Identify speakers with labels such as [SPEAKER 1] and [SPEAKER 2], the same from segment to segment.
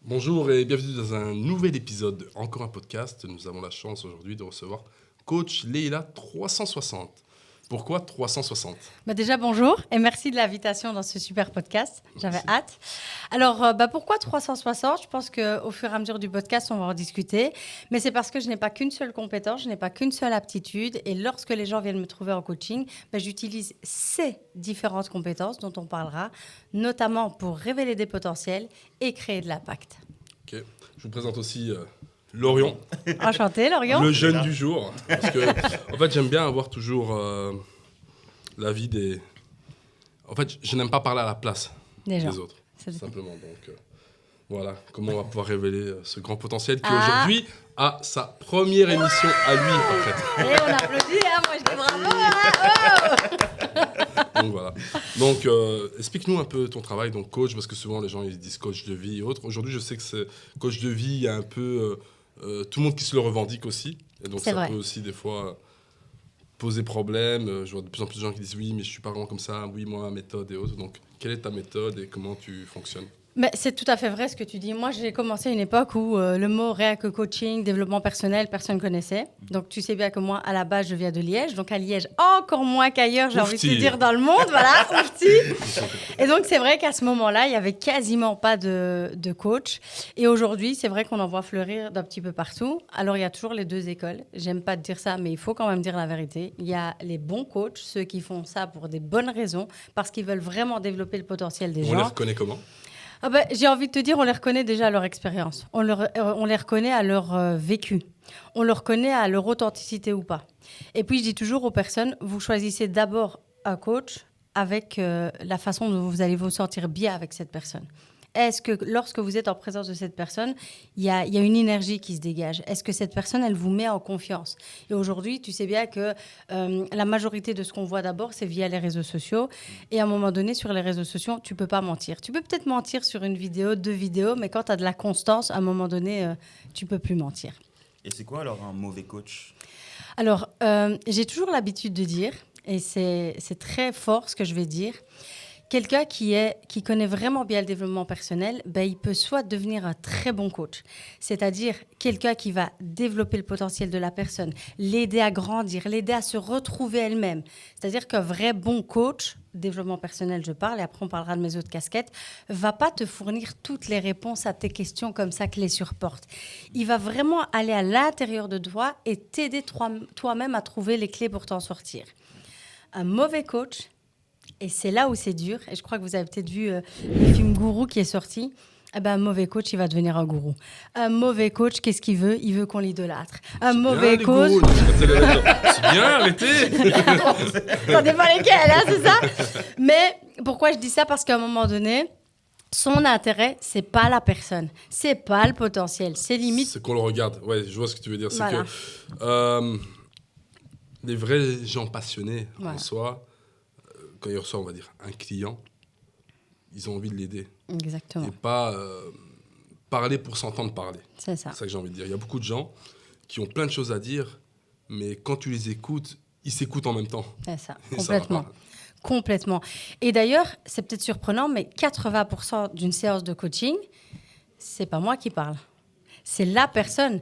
[SPEAKER 1] Bonjour et bienvenue dans un nouvel épisode de Encore un podcast. Nous avons la chance aujourd'hui de recevoir coach Leïla 360. Pourquoi 360 ?
[SPEAKER 2] Déjà, bonjour et merci de l'invitation dans ce super podcast. J'avais hâte. Alors, pourquoi 360 ? Je pense qu'au fur et à mesure du podcast, on va en discuter. Mais c'est parce que je n'ai pas qu'une seule compétence, je n'ai pas qu'une seule aptitude. Et lorsque les gens viennent me trouver en coaching, j'utilise ces différentes compétences dont on parlera, notamment pour révéler des potentiels et créer de l'impact.
[SPEAKER 1] Ok. Je vous présente aussi Lorion.
[SPEAKER 2] Enchanté, Lorion.
[SPEAKER 1] Le jeune du jour. Parce que, en fait, j'aime bien avoir toujours l'avis des... En fait, je n'aime pas parler à la place des autres. Simplement. Donc, voilà comment on va pouvoir révéler ce grand potentiel qui aujourd'hui a sa première émission à lui, en fait.
[SPEAKER 2] Et on applaudit, hein, moi je dis bravo.
[SPEAKER 1] Donc voilà. Donc explique-nous un peu ton travail, donc coach, parce que souvent les gens ils disent coach de vie et autres. Aujourd'hui, je sais que c'est coach de vie, il y a un peu tout le monde qui se le revendique aussi. Et donc ça peut aussi des fois poser problème. Je vois de plus en plus de gens qui disent oui, mais je suis pas vraiment comme ça. Oui, moi, ma méthode et autres. Donc quelle est ta méthode et comment tu fonctionnes ?
[SPEAKER 2] Mais c'est tout à fait vrai ce que tu dis. Moi, j'ai commencé à une époque où le mot rien que coaching, développement personnel, personne ne connaissait. Donc, tu sais bien que moi, à la base, je viens de Liège. Donc, à Liège, encore moins qu'ailleurs, j'ai envie de te dire, dans le monde. Voilà, oufti. Et donc, c'est vrai qu'à ce moment-là, il n'y avait quasiment pas de coach. Et aujourd'hui, c'est vrai qu'on en voit fleurir d'un petit peu partout. Alors, il y a toujours les deux écoles. J'aime pas te dire ça, mais il faut quand même dire la vérité. Il y a les bons coachs, ceux qui font ça pour des bonnes raisons, parce qu'ils veulent vraiment développer le potentiel des gens.
[SPEAKER 1] On les reconnaît comment ?
[SPEAKER 2] J'ai envie de te dire, on les reconnaît déjà à leur expérience. On les reconnaît à leur vécu. On le reconnaît à leur authenticité ou pas. Et puis, je dis toujours aux personnes, vous choisissez d'abord un coach avec la façon dont vous allez vous sentir bien avec cette personne. Est-ce que lorsque vous êtes en présence de cette personne, il y a une énergie qui se dégage ? Est-ce que cette personne, elle vous met en confiance ? Et aujourd'hui, tu sais bien que la majorité de ce qu'on voit d'abord, c'est via les réseaux sociaux. Et à un moment donné, sur les réseaux sociaux, tu ne peux pas mentir. Tu peux peut-être mentir sur une vidéo, 2 vidéos, mais quand tu as de la constance, à un moment donné, tu ne peux plus mentir.
[SPEAKER 3] Et c'est quoi alors un mauvais coach ?
[SPEAKER 2] Alors, j'ai toujours l'habitude de dire, et c'est très fort ce que je vais dire, quelqu'un qui connaît vraiment bien le développement personnel, il peut soit devenir un très bon coach, c'est-à-dire quelqu'un qui va développer le potentiel de la personne, l'aider à grandir, l'aider à se retrouver elle-même. C'est-à-dire qu'un vrai bon coach, développement personnel je parle, et après on parlera de mes autres casquettes, va pas te fournir toutes les réponses à tes questions comme ça, clé sur porte. Il va vraiment aller à l'intérieur de toi et t'aider toi-même à trouver les clés pour t'en sortir. Un mauvais coach, et c'est là où c'est dur, et je crois que vous avez peut-être vu le film Gourou qui est sorti, un mauvais coach, il va devenir un gourou. Un mauvais coach, qu'est-ce qu'il veut ? Il veut qu'on l'idolâtre. Un mauvais coach...
[SPEAKER 1] C'est bien, arrêtez.
[SPEAKER 2] T'en sais pas lesquels, hein, c'est ça ? Mais pourquoi je dis ça ? Parce qu'à un moment donné, son intérêt, c'est pas la personne, c'est pas le potentiel, c'est limite...
[SPEAKER 1] C'est qu'on le regarde, ouais, je vois ce que tu veux dire.
[SPEAKER 2] Voilà.
[SPEAKER 1] C'est que les vrais gens passionnés en soi... Quand ils reçoivent, on va dire, un client, ils ont envie de l'aider.
[SPEAKER 2] Exactement.
[SPEAKER 1] Et pas parler pour s'entendre parler.
[SPEAKER 2] C'est ça.
[SPEAKER 1] C'est ça que j'ai envie de dire. Il y a beaucoup de gens qui ont plein de choses à dire, mais quand tu les écoutes, ils s'écoutent en même temps.
[SPEAKER 2] C'est ça,
[SPEAKER 1] Et
[SPEAKER 2] complètement.
[SPEAKER 1] Ça
[SPEAKER 2] Complètement. Et d'ailleurs, c'est peut-être surprenant, mais 80% d'une séance de coaching, c'est pas moi qui parle. C'est la personne.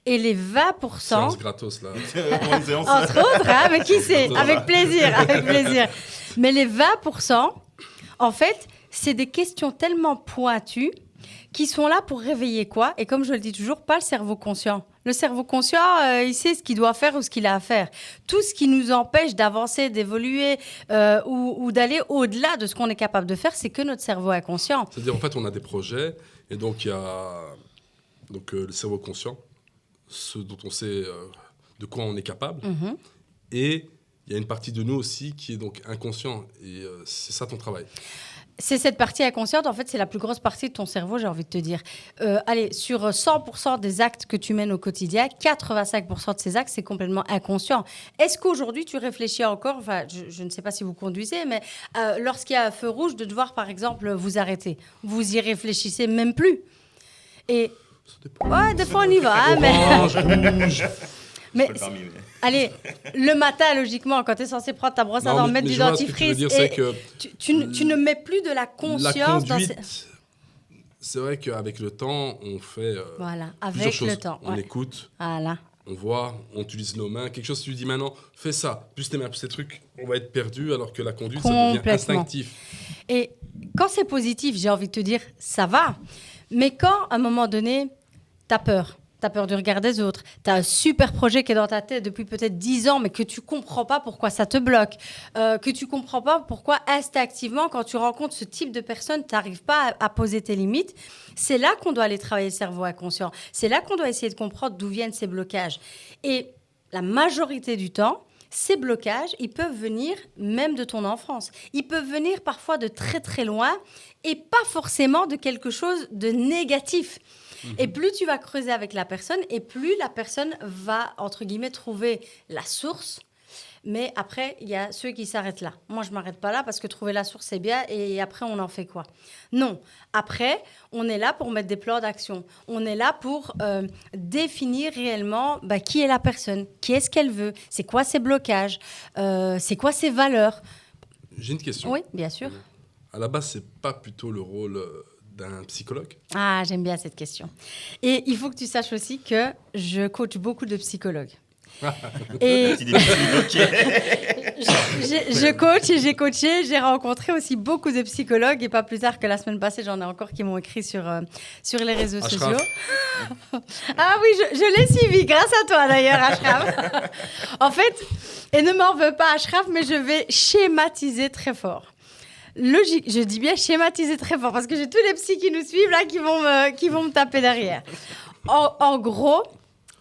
[SPEAKER 2] Et les 20%...
[SPEAKER 1] Séance gratos, là.
[SPEAKER 2] Entre autres, hein, mais qui sait ? Avec plaisir, avec plaisir. Mais les 20%, en fait, c'est des questions tellement pointues qui sont là pour réveiller quoi ? Et comme je le dis toujours, pas le cerveau conscient. Le cerveau conscient, il sait ce qu'il doit faire ou ce qu'il a à faire. Tout ce qui nous empêche d'avancer, d'évoluer ou d'aller au-delà de ce qu'on est capable de faire, c'est que notre cerveau inconscient.
[SPEAKER 1] C'est-à-dire, en fait, on a des projets et donc il y a le cerveau conscient, ce dont on sait de quoi on est capable.
[SPEAKER 2] Mm-hmm.
[SPEAKER 1] Et il y a une partie de nous aussi qui est donc inconscient. Et c'est ça ton travail.
[SPEAKER 2] C'est cette partie inconsciente, en fait, c'est la plus grosse partie de ton cerveau, j'ai envie de te dire. Allez, sur 100% des actes que tu mènes au quotidien, 85% de ces actes, c'est complètement inconscient. Est-ce qu'aujourd'hui, tu réfléchis encore, enfin, je ne sais pas si vous conduisez, mais lorsqu'il y a un feu rouge, de devoir, par exemple, vous arrêter, vous y réfléchissez même plus. Et... Ouais, des fois, on y va, hein, mais... Mais, allez, le matin, logiquement, quand tu es censé prendre ta brosse à dents, mettre du dentifrice, tu ne mets plus de la conscience
[SPEAKER 1] la conduite, C'est vrai qu'avec le temps, on fait
[SPEAKER 2] Voilà,
[SPEAKER 1] plusieurs
[SPEAKER 2] avec
[SPEAKER 1] choses.
[SPEAKER 2] le temps.
[SPEAKER 1] On écoute,
[SPEAKER 2] Voilà.
[SPEAKER 1] on voit, on utilise nos mains. Quelque chose, tu lui dis maintenant, fais ça. Plus tes mains, plus ces trucs, on va être perdu, alors que la conduite, ça devient
[SPEAKER 2] Complètement.
[SPEAKER 1] instinctif.
[SPEAKER 2] Et quand c'est positif, j'ai envie de te dire, ça va. Mais quand, à un moment donné, tu as peur du regard des autres, tu as un super projet qui est dans ta tête depuis peut-être 10 ans, mais que tu comprends pas pourquoi ça te bloque, que tu comprends pas pourquoi instinctivement, quand tu rencontres ce type de personne, tu n'arrives pas à poser tes limites, c'est là qu'on doit aller travailler le cerveau inconscient. C'est là qu'on doit essayer de comprendre d'où viennent ces blocages. Et la majorité du temps, ces blocages, ils peuvent venir même de ton enfance. Ils peuvent venir parfois de très très loin et pas forcément de quelque chose de négatif. Et plus tu vas creuser avec la personne, et plus la personne va, entre guillemets, trouver la source. Mais après, il y a ceux qui s'arrêtent là. Moi, je ne m'arrête pas là parce que trouver la source, c'est bien. Et après, on en fait quoi? Non. Après, on est là pour mettre des plans d'action. On est là pour définir réellement qui est la personne, qui est-ce qu'elle veut, c'est quoi ses blocages, c'est quoi ses valeurs.
[SPEAKER 1] J'ai une question.
[SPEAKER 2] Oui, bien sûr.
[SPEAKER 1] À la base, c'est pas plutôt le rôle d'un psychologue?
[SPEAKER 2] Ah, j'aime bien cette question. Et il faut que tu saches aussi que je coach beaucoup de psychologues. Et je coach et j'ai coaché, j'ai rencontré aussi beaucoup de psychologues et pas plus tard que la semaine passée, j'en ai encore qui m'ont écrit sur les réseaux sociaux. Ah oui, je l'ai suivi, grâce à toi d'ailleurs, Ashraf. En fait, et ne m'en veux pas, Ashraf, mais je vais schématiser très fort. Logique, je dis bien schématiser très fort parce que j'ai tous les psys qui nous suivent là qui vont me taper derrière. En gros,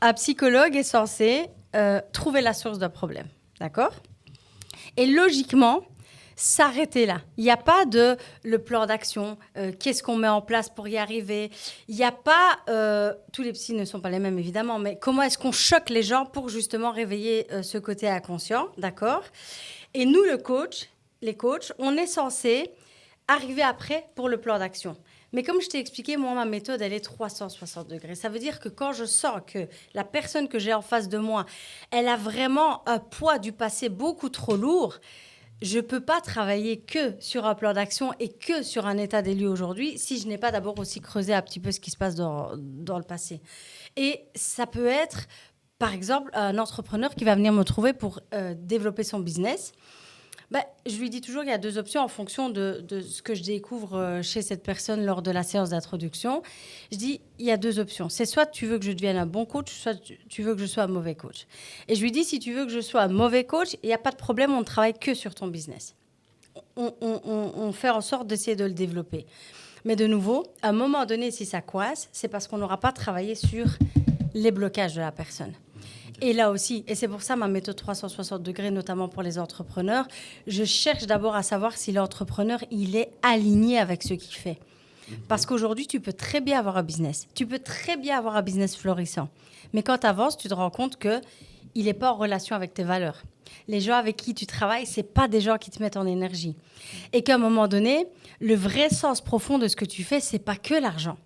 [SPEAKER 2] un psychologue est censé trouver la source d'un problème, d'accord? Et logiquement, s'arrêter là. Il n'y a pas de le plan d'action, qu'est-ce qu'on met en place pour y arriver. Il n'y a pas, tous les psys ne sont pas les mêmes évidemment, mais comment est-ce qu'on choque les gens pour justement réveiller ce côté inconscient, d'accord? Et nous, les coachs, on est censé arriver après pour le plan d'action. Mais comme je t'ai expliqué, moi, ma méthode, elle est 360 degrés. Ça veut dire que quand je sens que la personne que j'ai en face de moi, elle a vraiment un poids du passé beaucoup trop lourd, je ne peux pas travailler que sur un plan d'action et que sur un état des lieux aujourd'hui si je n'ai pas d'abord aussi creusé un petit peu ce qui se passe dans le passé. Et ça peut être, par exemple, un entrepreneur qui va venir me trouver pour développer son business. Je lui dis toujours qu'il y a deux options en fonction de ce que je découvre chez cette personne lors de la séance d'introduction. Je dis, il y a deux options. C'est soit tu veux que je devienne un bon coach, soit tu veux que je sois un mauvais coach. Et je lui dis, si tu veux que je sois un mauvais coach, il n'y a pas de problème, on ne travaille que sur ton business. On fait en sorte d'essayer de le développer. Mais de nouveau, à un moment donné, si ça coince, c'est parce qu'on n'aura pas travaillé sur les blocages de la personne. Et là aussi, et c'est pour ça ma méthode 360 degrés, notamment pour les entrepreneurs, je cherche d'abord à savoir si l'entrepreneur, il est aligné avec ce qu'il fait. Parce qu'aujourd'hui, tu peux très bien avoir un business. Tu peux très bien avoir un business florissant. Mais quand tu avances, tu te rends compte qu'il n'est pas en relation avec tes valeurs. Les gens avec qui tu travailles, ce n'est pas des gens qui te mettent en énergie. Et qu'à un moment donné, le vrai sens profond de ce que tu fais, ce n'est pas que l'argent.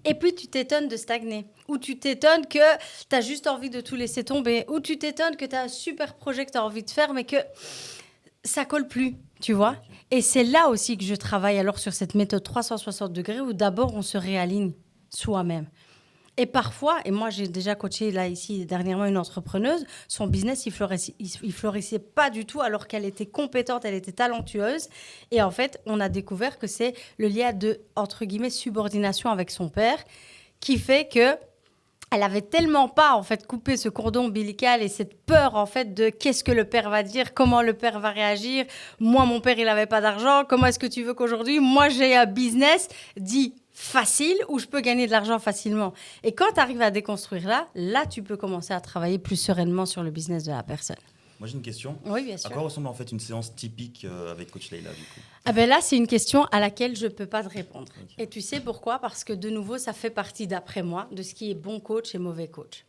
[SPEAKER 2] Et puis, tu t'étonnes de stagner. Ou tu t'étonnes que tu as juste envie de tout laisser tomber. Ou tu t'étonnes que tu as un super projet que tu as envie de faire, mais que ça colle plus, tu vois. Et c'est là aussi que je travaille alors sur cette méthode 360 degrés où d'abord, on se réaligne soi-même. Et parfois, et moi, j'ai déjà coaché là, ici, dernièrement, une entrepreneuse, son business, il florissait pas du tout alors qu'elle était compétente, elle était talentueuse. Et en fait, on a découvert que c'est le lien de, entre guillemets, subordination avec son père qui fait que elle avait tellement pas, en fait, coupé ce cordon ombilical et cette peur, en fait, de qu'est-ce que le père va dire, comment le père va réagir. Moi, mon père, il avait pas d'argent. Comment est-ce que tu veux qu'aujourd'hui, moi, j'ai un business dit facile où je peux gagner de l'argent facilement. Et quand tu arrives à déconstruire là, tu peux commencer à travailler plus sereinement sur le business de la personne.
[SPEAKER 3] Moi, j'ai une question.
[SPEAKER 2] Oui, bien sûr.
[SPEAKER 3] À quoi ressemble en fait une séance typique avec Coach Leïla, du coup?
[SPEAKER 2] Là, c'est une question à laquelle je ne peux pas te répondre. Okay. Et tu sais pourquoi? Parce que de nouveau, ça fait partie, d'après moi, de ce qui est bon coach et mauvais coach.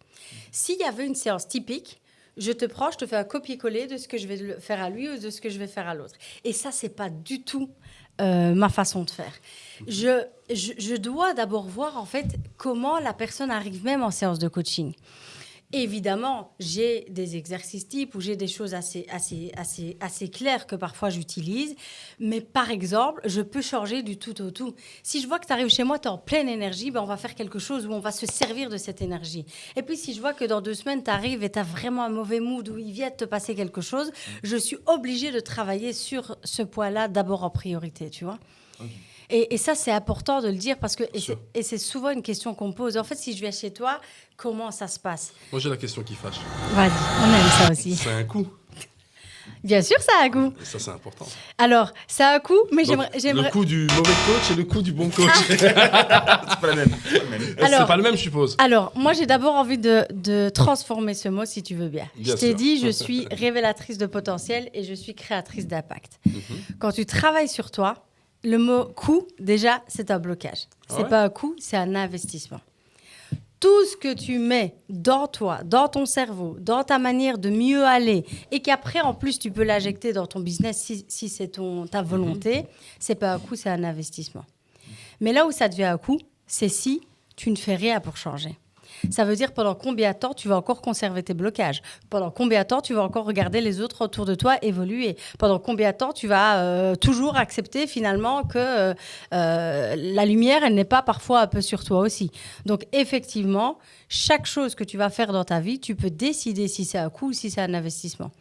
[SPEAKER 2] S'il y avait une séance typique, je te fais un copier-coller de ce que je vais faire à lui ou de ce que je vais faire à l'autre. Et ça, ce n'est pas du tout ma façon de faire. Je dois d'abord voir, en fait, comment la personne arrive même en séance de coaching. Évidemment, j'ai des exercices types ou j'ai des choses assez claires que parfois j'utilise. Mais par exemple, je peux changer du tout au tout. Si je vois que tu arrives chez moi, tu es en pleine énergie, on va faire quelque chose où on va se servir de cette énergie. Et puis, si je vois que dans 2 semaines, tu arrives et tu as vraiment un mauvais mood où il vient de te passer quelque chose, je suis obligée de travailler sur ce point-là d'abord en priorité, tu vois. Okay. Et ça, c'est important de le dire parce que c'est souvent une question qu'on me pose. En fait, si je viens chez toi, comment ça se passe?
[SPEAKER 1] Moi, j'ai la question qui fâche.
[SPEAKER 2] Vas-y, on aime ça aussi.
[SPEAKER 1] C'est un coût.
[SPEAKER 2] Bien sûr, ça a un coût.
[SPEAKER 1] Et ça, c'est important.
[SPEAKER 2] Alors, ça a un coût, mais
[SPEAKER 1] donc,
[SPEAKER 2] j'aimerais...
[SPEAKER 1] Le coût du mauvais coach et le coût du bon coach. C'est pas la même. C'est pas le même, je suppose.
[SPEAKER 2] Alors, moi, j'ai d'abord envie de transformer ce mot, si tu veux bien. Je t'ai dit, je suis révélatrice de potentiel et je suis créatrice d'impact. Quand tu travailles sur toi, le mot coût, déjà, c'est un blocage. C'est pas un coût, c'est un investissement. Tout ce que tu mets dans toi, dans ton cerveau, dans ta manière de mieux aller, et qu'après, en plus, tu peux l'injecter dans ton business si c'est ta volonté, c'est pas un coût, c'est un investissement. Mais là où ça devient un coût, c'est si tu ne fais rien pour changer. Ça veut dire pendant combien de temps tu vas encore conserver tes blocages? Pendant combien de temps tu vas encore regarder les autres autour de toi évoluer? Pendant combien de temps tu vas toujours accepter finalement que la lumière, elle n'est pas parfois un peu sur toi aussi? Donc effectivement, chaque chose que tu vas faire dans ta vie, tu peux décider si c'est un coût ou si c'est un investissement.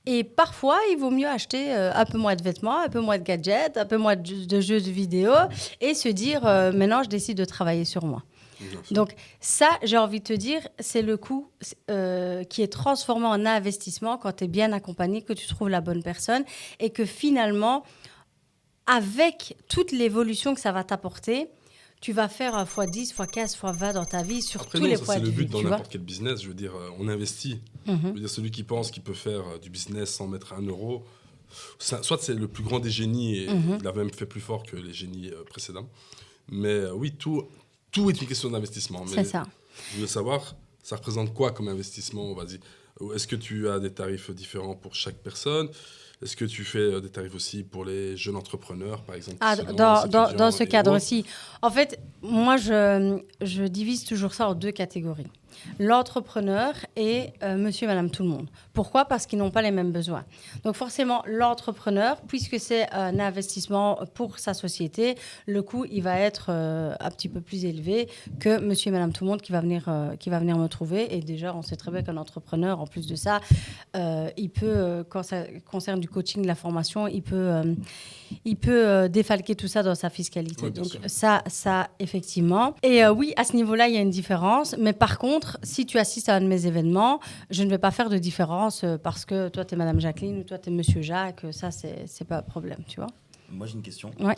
[SPEAKER 2] Et parfois, il vaut mieux acheter un peu moins de vêtements, un peu moins de gadgets, un peu moins de jeux de vidéo et se dire maintenant, je décide de travailler sur moi. Donc ça, j'ai envie de te dire, c'est le coût qui est transformé en investissement quand tu es bien accompagné, que tu trouves la bonne personne et que finalement, avec toute l'évolution que ça va t'apporter, tu vas faire x10, x15, x20 dans ta vie sur tous les points de vue.
[SPEAKER 1] C'est le but dans n'importe quel business. Je veux dire, on investit. Je veux dire, celui qui pense qu'il peut faire du business sans mettre 1 euro, soit c'est le plus grand des génies et il a même fait plus fort que les génies précédents. Mais oui, tout est une question d'investissement.
[SPEAKER 2] C'est ça.
[SPEAKER 1] Je veux savoir, ça représente quoi comme investissement? Vas-y. Est-ce que tu as des tarifs différents pour chaque personne? Est-ce que tu fais des tarifs aussi pour les jeunes entrepreneurs, par exemple?
[SPEAKER 2] Dans ce cadre-ci. En fait, moi, je divise toujours ça en 2 catégories. L'entrepreneur et monsieur et madame tout le monde. Pourquoi? Parce qu'ils n'ont pas les mêmes besoins. Donc forcément, l'entrepreneur, puisque c'est un investissement pour sa société, le coût, il va être un petit peu plus élevé que monsieur et madame tout le monde qui va venir me trouver. Et déjà, on sait très bien qu'un entrepreneur, en plus de ça, il peut, quand ça concerne du coaching, de la formation, il peut défalquer tout ça dans sa fiscalité. Oui, donc ça, effectivement. Et oui, à ce niveau-là, il y a une différence. Mais par contre, si tu assistes à un de mes événements, je ne vais pas faire de différence parce que toi, tu es Madame Jacqueline ou toi, tu es Monsieur Jacques. Ça, c'est pas un problème, tu vois.
[SPEAKER 3] Moi, j'ai une question.
[SPEAKER 2] Ouais.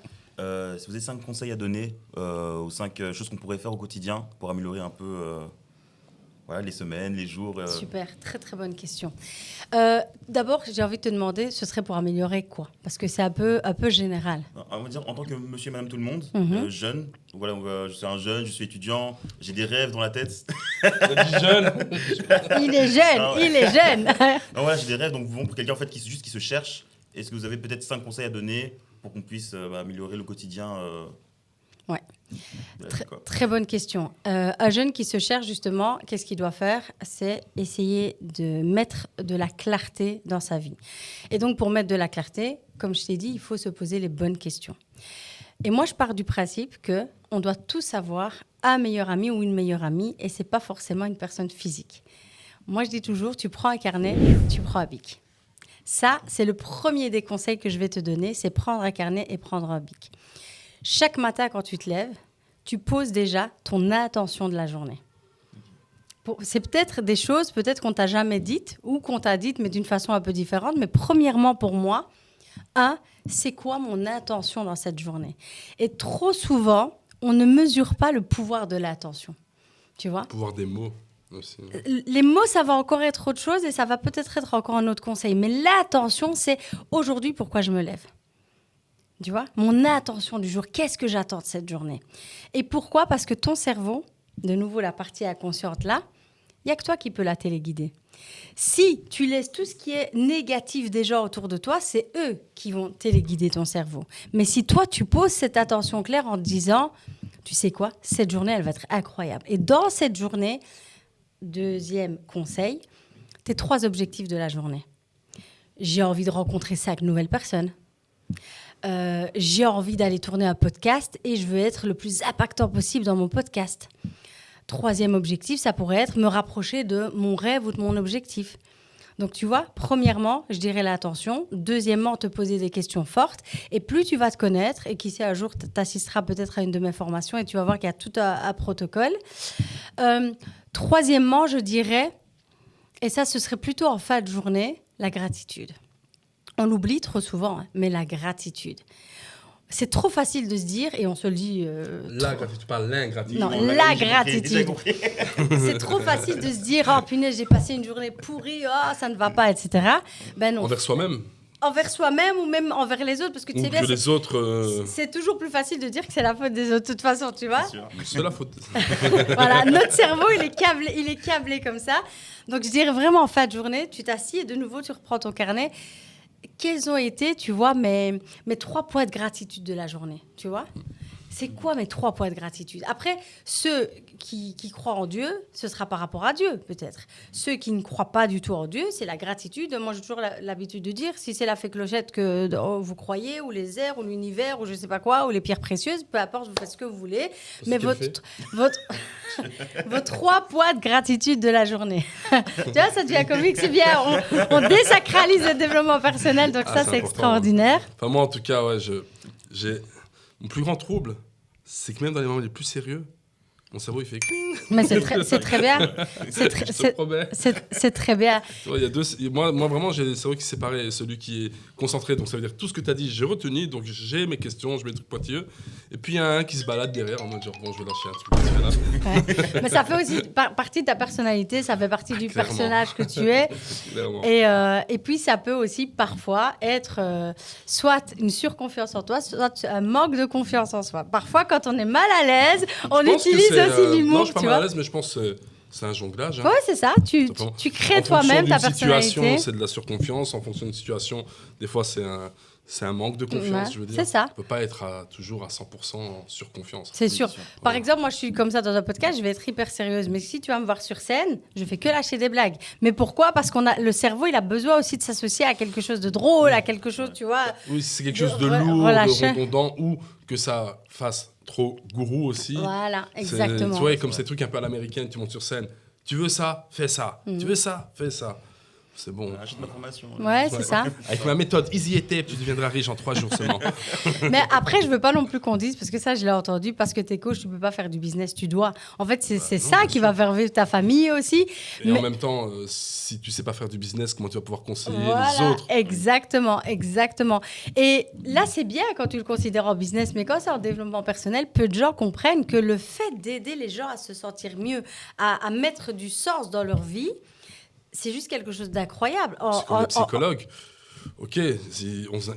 [SPEAKER 3] Si vous avez 5 conseils à donner ou 5 choses qu'on pourrait faire au quotidien pour améliorer un peu les semaines, les jours.
[SPEAKER 2] Super, très très bonne question. D'abord, j'ai envie de te demander, ce serait pour améliorer quoi? Parce que c'est un peu général.
[SPEAKER 3] On va dire, en tant que monsieur et madame tout le monde, jeune, voilà, je suis un jeune, je suis étudiant, j'ai des rêves dans la tête.
[SPEAKER 1] Jeune.
[SPEAKER 2] Il est jeune, il est jeune.
[SPEAKER 3] Non, voilà, j'ai des rêves, donc pour quelqu'un en fait, qui se cherche, est-ce que vous avez peut-être 5 conseils à donner pour qu'on puisse améliorer le quotidien
[SPEAKER 2] Ouais. Très bonne question. Un jeune qui se cherche, justement, qu'est-ce qu'il doit faire? C'est essayer de mettre de la clarté dans sa vie. Et donc, pour mettre de la clarté, comme je t'ai dit, il faut se poser les bonnes questions. Et moi, je pars du principe qu'on doit tous avoir un meilleur ami ou une meilleure amie, et ce n'est pas forcément une personne physique. Moi, je dis toujours, tu prends un carnet, tu prends un bic. Ça, c'est le premier des conseils que je vais te donner, c'est prendre un carnet et prendre un bic. Chaque matin, quand tu te lèves, tu poses déjà ton intention de la journée. C'est peut-être des choses qu'on t'a jamais dites ou qu'on t'a dites, mais d'une façon un peu différente. Mais premièrement, pour moi, c'est quoi mon intention dans cette journée? Et trop souvent, on ne mesure pas le pouvoir de l'intention. Tu vois?
[SPEAKER 1] Le pouvoir des mots aussi.
[SPEAKER 2] Les mots, ça va encore être autre chose et ça va peut-être être encore un autre conseil. Mais l'intention, c'est aujourd'hui pourquoi je me lève. Tu vois, mon attention du jour, qu'est-ce que j'attends de cette journée? Et pourquoi? Parce que ton cerveau, de nouveau la partie inconsciente là, il n'y a que toi qui peux la téléguider. Si tu laisses tout ce qui est négatif des gens autour de toi, c'est eux qui vont téléguider ton cerveau. Mais si toi, tu poses cette attention claire en te disant, tu sais quoi, cette journée, elle va être incroyable. Et dans cette journée, Deuxième conseil, tes 3 objectifs de la journée. J'ai envie de rencontrer 5 nouvelles personnes. J'ai envie d'aller tourner un podcast et je veux être le plus impactant possible dans mon podcast. 3e objectif, ça pourrait être me rapprocher de mon rêve ou de mon objectif. Donc, tu vois, premièrement, je dirais l'attention. Deuxièmement, te poser des questions fortes. Et plus tu vas te connaître, et qui sait, un jour, tu assisteras peut-être à une de mes formations et tu vas voir qu'il y a tout un protocole. Troisièmement, je dirais, et ça, ce serait plutôt en fin de journée, la gratitude. On l'oublie trop souvent, hein, mais la gratitude. C'est trop facile de se dire, et on se le dit...
[SPEAKER 1] La gratitude, pas l'ingratitude.
[SPEAKER 2] Non, la gratitude. C'est trop facile de se dire, oh punaise, j'ai passé une journée pourrie, oh, ça ne va pas, etc. Ben non.
[SPEAKER 1] Envers soi-même.
[SPEAKER 2] Envers soi-même ou même envers les autres, parce que tu sais bien,
[SPEAKER 1] les autres,
[SPEAKER 2] c'est toujours plus facile de dire que c'est la faute des autres, de toute façon, tu vois.
[SPEAKER 1] C'est la faute.
[SPEAKER 2] Voilà, notre cerveau, il est câblé comme ça. Donc, je dirais vraiment en fin de journée, tu t'assis et de nouveau, tu reprends ton carnet. Quels ont été, tu vois, mes 3 points de gratitude de la journée, tu vois? C'est quoi mes 3 points de gratitude? Après, ceux qui croient en Dieu, ce sera par rapport à Dieu, peut-être. Ceux qui ne croient pas du tout en Dieu, c'est la gratitude. Moi, j'ai toujours l'habitude de dire, si c'est la fée clochette que vous croyez, ou les airs, ou l'univers, ou je ne sais pas quoi, ou les pierres précieuses, peu importe, vous faites ce que vous voulez. Mais vos 3 points de gratitude de la journée. Tu vois, ça devient comique, c'est bien. On désacralise le développement personnel, donc ça, c'est extraordinaire.
[SPEAKER 1] Enfin, moi, en tout cas, ouais, j'ai... Mon plus grand trouble, c'est que même dans les moments les plus sérieux, mon cerveau, il fait cling.
[SPEAKER 2] Mais c'est très bien. C'est très bien.
[SPEAKER 1] Il y a deux, moi, vraiment, j'ai le cerveau qui est séparé. Celui qui est concentré, donc ça veut dire tout ce que tu as dit, j'ai retenu, donc j'ai mes questions, je mets des trucs pointilleux. Et puis il y a un qui se balade derrière en mode genre, bon, je vais lâcher un truc.
[SPEAKER 2] Ouais. Mais ça fait aussi partie de ta personnalité, ça fait partie du personnage que tu es. Et puis ça peut aussi parfois être soit une surconfiance en toi, soit un manque de confiance en soi. Parfois, quand on est mal à l'aise, on utilise aussi l'humour.
[SPEAKER 1] Non, je suis pas mal à l'aise, mais je pense que c'est un jonglage. Hein.
[SPEAKER 2] Oui, c'est ça. Tu crées toi-même ta personnalité. En fonction d'une situation,
[SPEAKER 1] c'est de la surconfiance. En fonction d'une situation, des fois, c'est un manque de confiance,
[SPEAKER 2] ouais,
[SPEAKER 1] je veux dire.
[SPEAKER 2] C'est ça.
[SPEAKER 1] On ne peut pas être toujours à 100% en surconfiance.
[SPEAKER 2] C'est sûr. Par exemple, moi, je suis comme ça dans un podcast, je vais être hyper sérieuse. Mais si tu vas me voir sur scène, je fais que lâcher des blagues. Mais pourquoi? Parce le cerveau, il a besoin aussi de s'associer à quelque chose de drôle, à quelque chose, tu vois.
[SPEAKER 1] Oui, c'est quelque chose de lourd, de redondant, ou que ça fasse trop gourou aussi.
[SPEAKER 2] Voilà, exactement.
[SPEAKER 1] Tu vois, comme ces trucs un peu à l'américaine, tu montes sur scène. Tu veux ça, fais ça. Tu veux ça, fais ça. C'est bon.
[SPEAKER 3] Achète ma formation.
[SPEAKER 2] Ouais, c'est ça.
[SPEAKER 1] Avec ma méthode Easy Tape, tu deviendras riche en 3 jours seulement.
[SPEAKER 2] Mais après, je veux pas non plus qu'on dise, parce que ça, je l'ai entendu, parce que t'es coach, tu peux pas faire du business, tu dois. En fait, c'est ça qui va faire vivre ta famille aussi.
[SPEAKER 1] Et en même temps, si tu sais pas faire du business, comment tu vas pouvoir conseiller les autres?
[SPEAKER 2] Exactement. Et là, c'est bien quand tu le considères en business, mais quand c'est en développement personnel, peu de gens comprennent que le fait d'aider les gens à se sentir mieux, à mettre du sens dans leur vie, c'est juste quelque chose d'incroyable.
[SPEAKER 1] Parce que les psychologues, ok,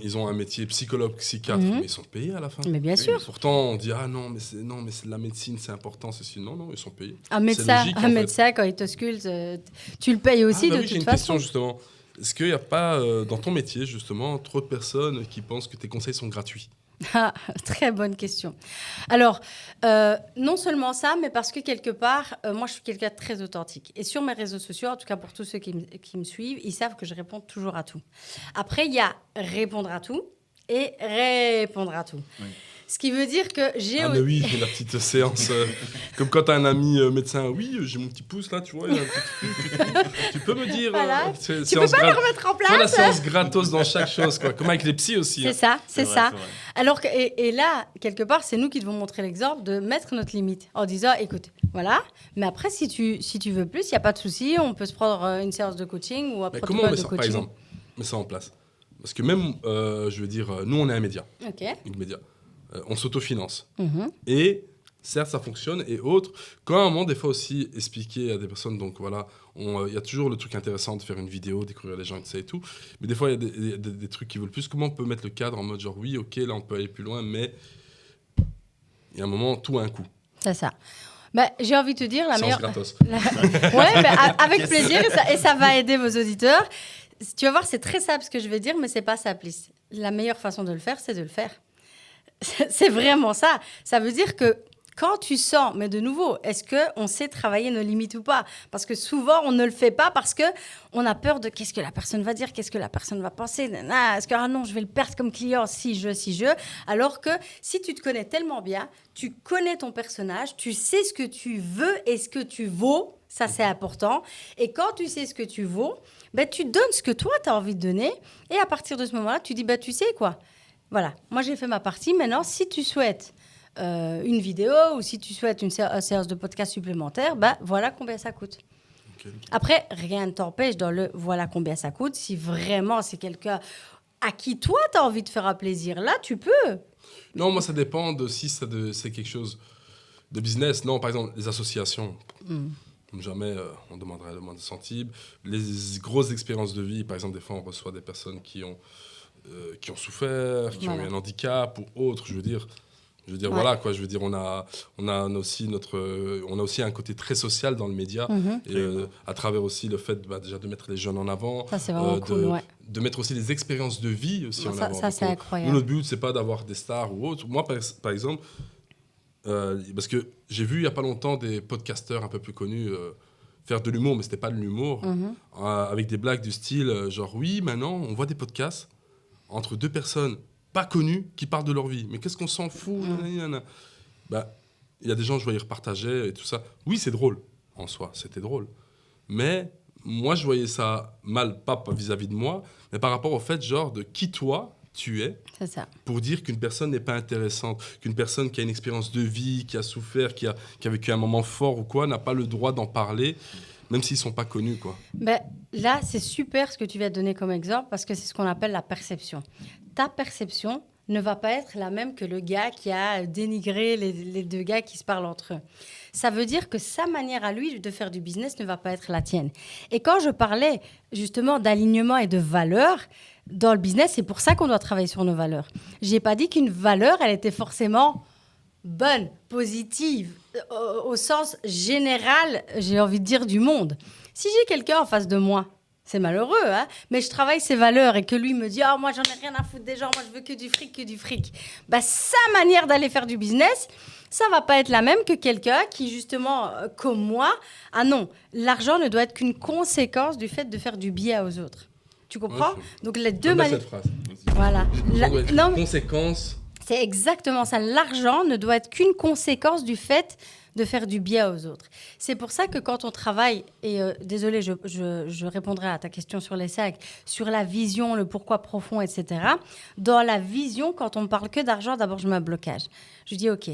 [SPEAKER 1] ils ont un métier psychologue, psychiatre, mais ils sont payés à la fin.
[SPEAKER 2] Mais bien sûr.
[SPEAKER 1] Et pourtant, on dit mais c'est de la médecine, c'est important, ceci. Non, ils sont payés.
[SPEAKER 2] Un médecin, quand il t'ausculte, tu le payes aussi de toute façon.
[SPEAKER 1] J'ai une question justement. Est-ce qu'il n'y a pas dans ton métier justement trop de personnes qui pensent que tes conseils sont gratuits?
[SPEAKER 2] Ah, très bonne question. Alors, non seulement ça, mais parce que quelque part, moi, je suis quelqu'un de très authentique. Et sur mes réseaux sociaux, en tout cas pour tous ceux qui me suivent, ils savent que je réponds toujours à tout. Après, il y a répondre à tout et répondre à tout. Oui. Ce qui veut dire que j'ai...
[SPEAKER 1] mais oui, la petite séance. Comme quand tu as un ami médecin. Oui, j'ai mon petit pouce là, tu vois. Il y a un petit truc. Tu peux me dire...
[SPEAKER 2] Voilà. Tu peux pas le remettre en place.
[SPEAKER 1] Tu vois, la séance gratos dans chaque chose, quoi. Comme avec les psys aussi.
[SPEAKER 2] C'est ça, c'est ça. Vrai. Alors que, et là, quelque part, c'est nous qui devons montrer l'exemple de mettre notre limite en disant, écoute, voilà, mais après, si tu veux plus, il n'y a pas de souci, on peut se prendre une séance de coaching ou un protocole de coaching. Par exemple,
[SPEAKER 1] mets ça en place. Parce que même, je veux dire, nous, on est un média.
[SPEAKER 2] OK.
[SPEAKER 1] Une média. On s'autofinance. Et certes, ça fonctionne. Et autres, quand à un moment, des fois aussi, expliquer à des personnes, donc voilà, il y a toujours le truc intéressant de faire une vidéo, découvrir les gens, et tout. Mais des fois, il y a des trucs qui veulent plus. Comment on peut mettre le cadre en mode genre, oui, ok, là, on peut aller plus loin, mais il y a un moment, tout a un coup.
[SPEAKER 2] C'est ça. Bah, j'ai envie de te dire, la meilleure...
[SPEAKER 1] gratos.
[SPEAKER 2] Ouais, mais avec plaisir, et ça va aider vos auditeurs. Tu vas voir, c'est très simple ce que je vais dire, mais c'est pas simpliste. La meilleure façon de le faire, c'est de le faire. C'est vraiment ça. Ça veut dire que Quand tu sens, mais de nouveau, est-ce qu'on sait travailler nos limites ou pas? Parce que souvent, on ne le fait pas parce qu'on a peur de qu'est-ce que la personne va dire, qu'est-ce que la personne va penser. Est-ce que, non, je vais le perdre comme client si je. Alors que si tu te connais tellement bien, tu connais ton personnage, tu sais ce que tu veux et ce que tu vaux. Ça, c'est important. Et quand tu sais ce que tu vaux, tu donnes ce que toi, tu as envie de donner. Et à partir de ce moment-là, tu dis, tu sais quoi? Voilà, moi, j'ai fait ma partie. Maintenant, si tu souhaites une vidéo ou si tu souhaites une séance de podcast supplémentaire, voilà combien ça coûte. Okay. Après, rien ne t'empêche dans le voilà combien ça coûte. Si vraiment c'est quelqu'un à qui toi, tu as envie de faire un plaisir, là, tu peux.
[SPEAKER 1] Non, moi, ça dépend de si c'est quelque chose de business. Non, par exemple, les associations. Jamais on demanderait le moins de centimes. Les grosses expériences de vie, par exemple, des fois, on reçoit des personnes qui ont souffert, qui ont eu un handicap ou autre, je veux dire, voilà, quoi. Je veux dire, on a aussi un côté très social dans le média, et à travers aussi le fait déjà de mettre les jeunes en avant,
[SPEAKER 2] ça, c'est vraiment cool,
[SPEAKER 1] de mettre aussi les expériences de vie aussi en avant.
[SPEAKER 2] Ça, c'est incroyable.
[SPEAKER 1] Nous, notre but, c'est pas d'avoir des stars ou autre. Moi, par exemple, parce que j'ai vu il y a pas longtemps des podcasteurs un peu plus connus faire de l'humour, mais c'était pas de l'humour, avec des blagues du style genre oui, maintenant on voit des podcasts entre deux personnes pas connues qui parlent de leur vie. Mais qu'est-ce qu'on s'en fout? Il y a des gens, je voyais repartager et tout ça. Oui, c'est drôle en soi, c'était drôle. Mais moi, je voyais ça mal, pas vis-à-vis de moi, mais par rapport au fait genre de qui toi tu es,
[SPEAKER 2] c'est ça.
[SPEAKER 1] Pour dire qu'une personne n'est pas intéressante, qu'une personne qui a une expérience de vie, qui a souffert, qui a vécu un moment fort ou quoi, n'a pas le droit d'en parler, même s'ils ne sont pas connus, quoi.
[SPEAKER 2] Là, c'est super ce que tu viens de donner comme exemple, parce que c'est ce qu'on appelle la perception. Ta perception ne va pas être la même que le gars qui a dénigré les deux gars qui se parlent entre eux. Ça veut dire que sa manière à lui de faire du business ne va pas être la tienne. Et quand je parlais justement d'alignement et de valeurs, dans le business, c'est pour ça qu'on doit travailler sur nos valeurs. Je n'ai pas dit qu'une valeur, elle était forcément bonne, positive, au sens général, j'ai envie de dire, du monde. Si j'ai quelqu'un en face de moi, c'est malheureux, hein, mais je travaille ses valeurs et que lui me dit « moi, j'en ai rien à foutre des gens, moi, je veux que du fric. » Sa manière d'aller faire du business, ça ne va pas être la même que quelqu'un qui, justement, comme moi, non, l'argent ne doit être qu'une conséquence du fait de faire du bien aux autres. Tu comprends? Donc, les deux manières...
[SPEAKER 1] cette phrase.
[SPEAKER 2] Voilà.
[SPEAKER 1] Conséquence.
[SPEAKER 2] C'est exactement ça. L'argent ne doit être qu'une conséquence du fait de faire du bien aux autres. C'est pour ça que quand on travaille, et désolé, je répondrai à ta question sur les sacs, sur la vision, le pourquoi profond, etc. Dans la vision, quand on ne parle que d'argent, d'abord, je mets un blocage. Je dis, OK,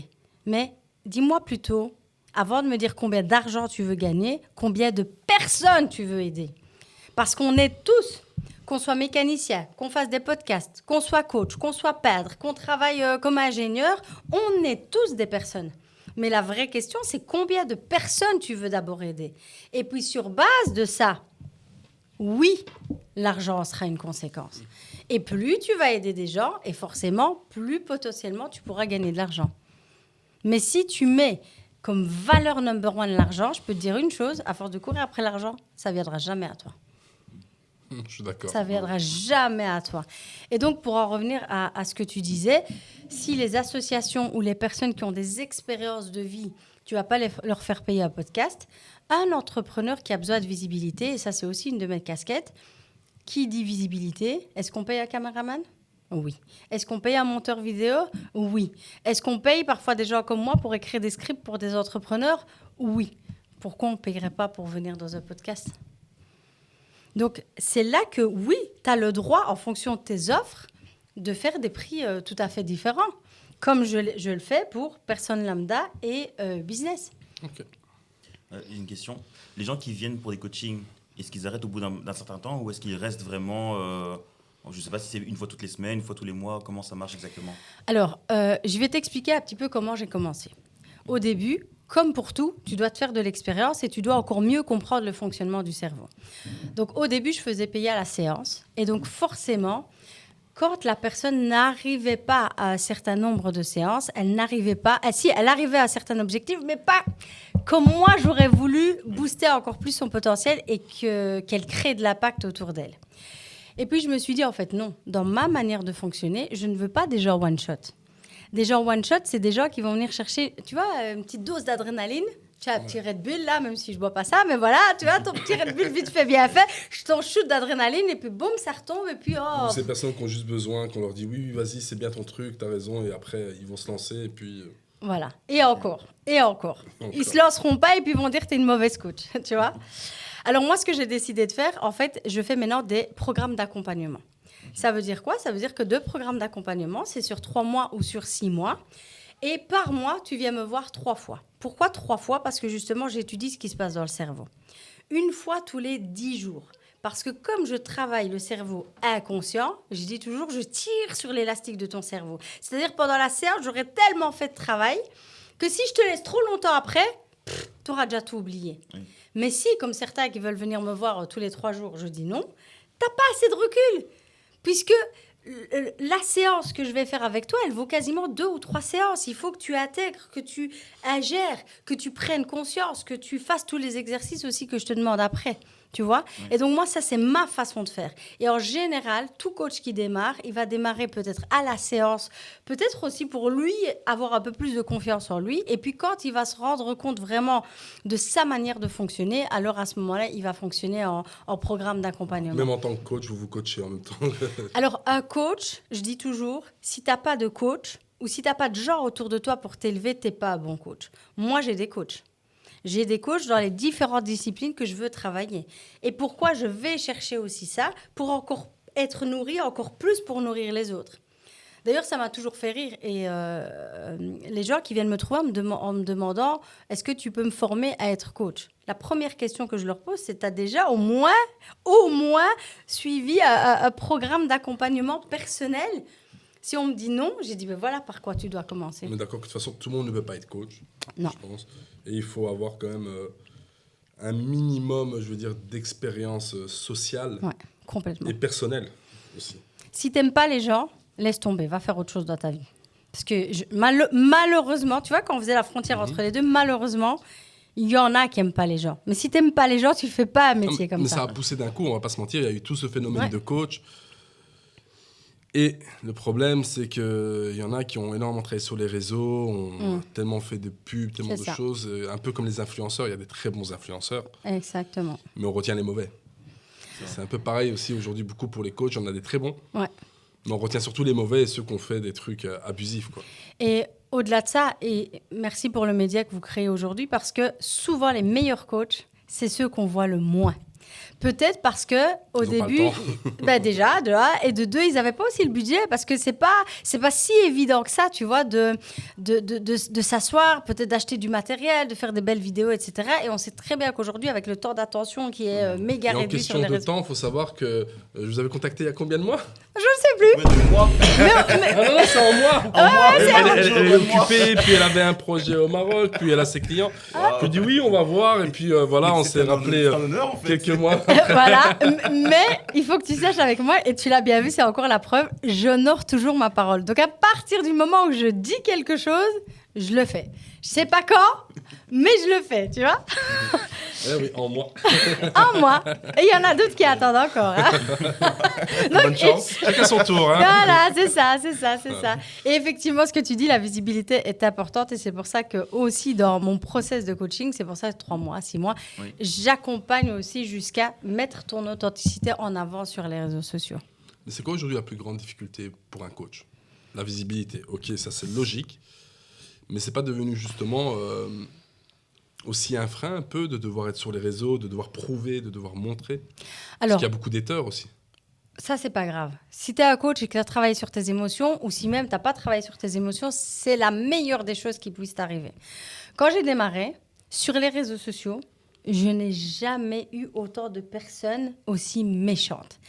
[SPEAKER 2] mais dis-moi plutôt, avant de me dire combien d'argent tu veux gagner, combien de personnes tu veux aider. Parce qu'on est tous... Qu'on soit mécanicien, qu'on fasse des podcasts, qu'on soit coach, qu'on soit peintre, qu'on travaille comme ingénieur, on est tous des personnes. Mais la vraie question, c'est combien de personnes tu veux d'abord aider. Et puis sur base de ça, oui, l'argent sera une conséquence. Et plus tu vas aider des gens, et forcément, plus potentiellement tu pourras gagner de l'argent. Mais si tu mets comme valeur number one l'argent, je peux te dire une chose, à force de courir après l'argent, ça ne viendra jamais à toi.
[SPEAKER 1] Je suis d'accord.
[SPEAKER 2] Ça ne viendra jamais à toi. Et donc, pour en revenir à ce que tu disais, si les associations ou les personnes qui ont des expériences de vie, tu ne vas pas leur faire payer un podcast, un entrepreneur qui a besoin de visibilité, et ça, c'est aussi une de mes casquettes, qui dit visibilité, est-ce qu'on paye un caméraman? Oui. Est-ce qu'on paye un monteur vidéo? Oui. Est-ce qu'on paye parfois des gens comme moi pour écrire des scripts pour des entrepreneurs? Oui. Pourquoi on ne payerait pas pour venir dans un podcast? Donc, c'est là que, oui, tu as le droit, en fonction de tes offres, de faire des prix tout à fait différents, comme je le fais pour personne lambda et business.
[SPEAKER 1] Ok.
[SPEAKER 3] Une question. Les gens qui viennent pour des coachings, est-ce qu'ils arrêtent au bout d'un certain temps ou est-ce qu'ils restent vraiment... je ne sais pas si c'est une fois toutes les semaines, une fois tous les mois, comment ça marche exactement?
[SPEAKER 2] Alors, je vais t'expliquer un petit peu comment j'ai commencé. Au début... Comme pour tout, tu dois te faire de l'expérience et tu dois encore mieux comprendre le fonctionnement du cerveau. Donc, au début, je faisais payer à la séance. Et donc, forcément, quand la personne n'arrivait pas à un certain nombre de séances, elle n'arrivait pas... si, elle arrivait à un certain objectif, mais pas comme moi, j'aurais voulu booster encore plus son potentiel et qu'elle crée de l'impact autour d'elle. Et puis, je me suis dit, en fait, non. Dans ma manière de fonctionner, je ne veux pas des gens one-shot. Des gens one-shot, c'est des gens qui vont venir chercher, tu vois, une petite dose d'adrénaline. Tu as un petit Red Bull, là, même si je ne bois pas ça, mais voilà, tu vois, ton petit Red Bull vite fait, bien fait, je t'en shoot d'adrénaline, et puis boum, ça retombe, et puis
[SPEAKER 1] Ou ces personnes qui ont juste besoin qu'on leur dit oui, vas-y, c'est bien ton truc, t'as raison, et après, ils vont se lancer, et puis...
[SPEAKER 2] Voilà, et encore. Ils se lanceront pas, et puis ils vont dire que tu es une mauvaise coach, tu vois. Alors moi, ce que j'ai décidé de faire, en fait, je fais maintenant des programmes d'accompagnement. Ça veut dire quoi ? Ça veut dire que 2 programmes d'accompagnement, c'est sur 3 mois ou sur 6 mois. Et par mois, tu viens me voir 3 fois. Pourquoi 3 fois ? Parce que justement, j'étudie ce qui se passe dans le cerveau. 1 fois tous les 10 jours. Parce que comme je travaille le cerveau inconscient, je dis toujours, je tire sur l'élastique de ton cerveau. C'est-à-dire, pendant la séance, j'aurais tellement fait de travail que si je te laisse trop longtemps après, tu auras déjà tout oublié. Oui. Mais si, comme certains qui veulent venir me voir tous les 3 jours, je dis non, tu n'as pas assez de recul. Puisque la séance que je vais faire avec toi, elle vaut quasiment 2 ou 3 séances. Il faut que tu intègres, que tu ingères, que tu prennes conscience, que tu fasses tous les exercices aussi que je te demande après. Tu vois ? Oui. Et donc, moi, ça, c'est ma façon de faire. Et en général, tout coach qui démarre, il va démarrer peut-être à la séance, peut-être aussi pour lui avoir un peu plus de confiance en lui. Et puis, quand il va se rendre compte vraiment de sa manière de fonctionner, alors à ce moment-là, il va fonctionner en programme d'accompagnement.
[SPEAKER 1] Même en tant que coach, vous vous coachez en même temps.
[SPEAKER 2] Alors, un coach, je dis toujours, si tu n'as pas de coach ou si tu n'as pas de gens autour de toi pour t'élever, tu n'es pas un bon coach. Moi, j'ai des coachs. J'ai des coachs dans les différentes disciplines que je veux travailler. Et pourquoi je vais chercher aussi ça ? Pour encore être nourri, encore plus pour nourrir les autres. D'ailleurs, ça m'a toujours fait rire. Et les gens qui viennent me trouver en me demandant « Est-ce que tu peux me former à être coach ?» La première question que je leur pose, c'est « T'as déjà au moins suivi un programme d'accompagnement personnel ?» Si on me dit non, j'ai dit, ben voilà par quoi tu dois commencer.
[SPEAKER 1] On est d'accord que de toute façon, tout le monde ne peut pas être coach,
[SPEAKER 2] non.
[SPEAKER 1] Je pense. Et il faut avoir quand même un minimum, je veux dire, d'expérience sociale
[SPEAKER 2] complètement.
[SPEAKER 1] Et personnelle aussi.
[SPEAKER 2] Si tu n'aimes pas les gens, laisse tomber, va faire autre chose dans ta vie. Parce que malheureusement, tu vois, quand on faisait la frontière entre les deux, malheureusement, il y en a qui n'aiment pas les gens. Mais si tu n'aimes pas les gens, tu ne fais pas un métier comme ça.
[SPEAKER 1] Mais ça a poussé d'un coup, on ne va pas se mentir, il y a eu tout ce phénomène de coach. Et le problème, c'est qu'il y en a qui ont énormément travaillé sur les réseaux, ont tellement fait de pubs, tellement de choses. Un peu comme les influenceurs, il y a des très bons influenceurs.
[SPEAKER 2] Exactement. Mais
[SPEAKER 1] on retient les mauvais. C'est un peu pareil aussi aujourd'hui, beaucoup pour les coachs, on a des très bons. Ouais. Mais on retient surtout les mauvais et ceux qui ont fait des trucs abusifs, quoi.
[SPEAKER 2] Et au-delà de ça, et merci pour le média que vous créez aujourd'hui, parce que souvent les meilleurs coachs, c'est ceux qu'on voit le moins. Peut-être parce que au début, déjà, de 1 et de 2, ils n'avaient pas aussi le budget parce que c'est pas si évident que ça, tu vois, de s'asseoir, peut-être d'acheter du matériel, de faire des belles vidéos, etc. Et on sait très bien qu'aujourd'hui, avec le temps d'attention qui est méga réduit sur les réseaux.
[SPEAKER 1] En question de temps, il faut savoir que je vous avais contacté il y a combien de mois ?
[SPEAKER 2] Je ne sais plus.
[SPEAKER 1] Ah non, c'est en mois. Elle est occupée, puis elle avait un projet au Maroc, puis elle a ses clients. Je lui dis oui, on va voir, et puis voilà, on s'est rappelé quelques mois.
[SPEAKER 2] Voilà, mais il faut que tu saches avec moi, et tu l'as bien vu, c'est encore la preuve, j'honore toujours ma parole. Donc à partir du moment où je dis quelque chose, je le fais. Je sais pas quand, mais je le fais, tu vois.
[SPEAKER 1] Oui, en moi.
[SPEAKER 2] En moi. Et il y en a d'autres qui attendent encore. Hein.
[SPEAKER 1] Donc, bonne chance. Chacun son tour. Hein.
[SPEAKER 2] Voilà, c'est ça. Et effectivement, ce que tu dis, la visibilité est importante. Et c'est pour ça que aussi dans mon process de coaching, c'est pour ça que 3 mois, 6 mois, j'accompagne aussi jusqu'à mettre ton authenticité en avant sur les réseaux sociaux.
[SPEAKER 1] Mais c'est quoi aujourd'hui la plus grande difficulté pour un coach ? La visibilité. Ok, ça c'est logique. Mais c'est pas devenu justement... aussi un frein un peu de devoir être sur les réseaux, de devoir prouver, de devoir montrer. Parce qu'il y a beaucoup d'haters aussi.
[SPEAKER 2] Ça, c'est pas grave. Si tu es un coach et que tu as travaillé sur tes émotions, ou si même tu n'as pas travaillé sur tes émotions, c'est la meilleure des choses qui puissent t'arriver. Quand j'ai démarré, sur les réseaux sociaux, je n'ai jamais eu autant de personnes aussi méchantes.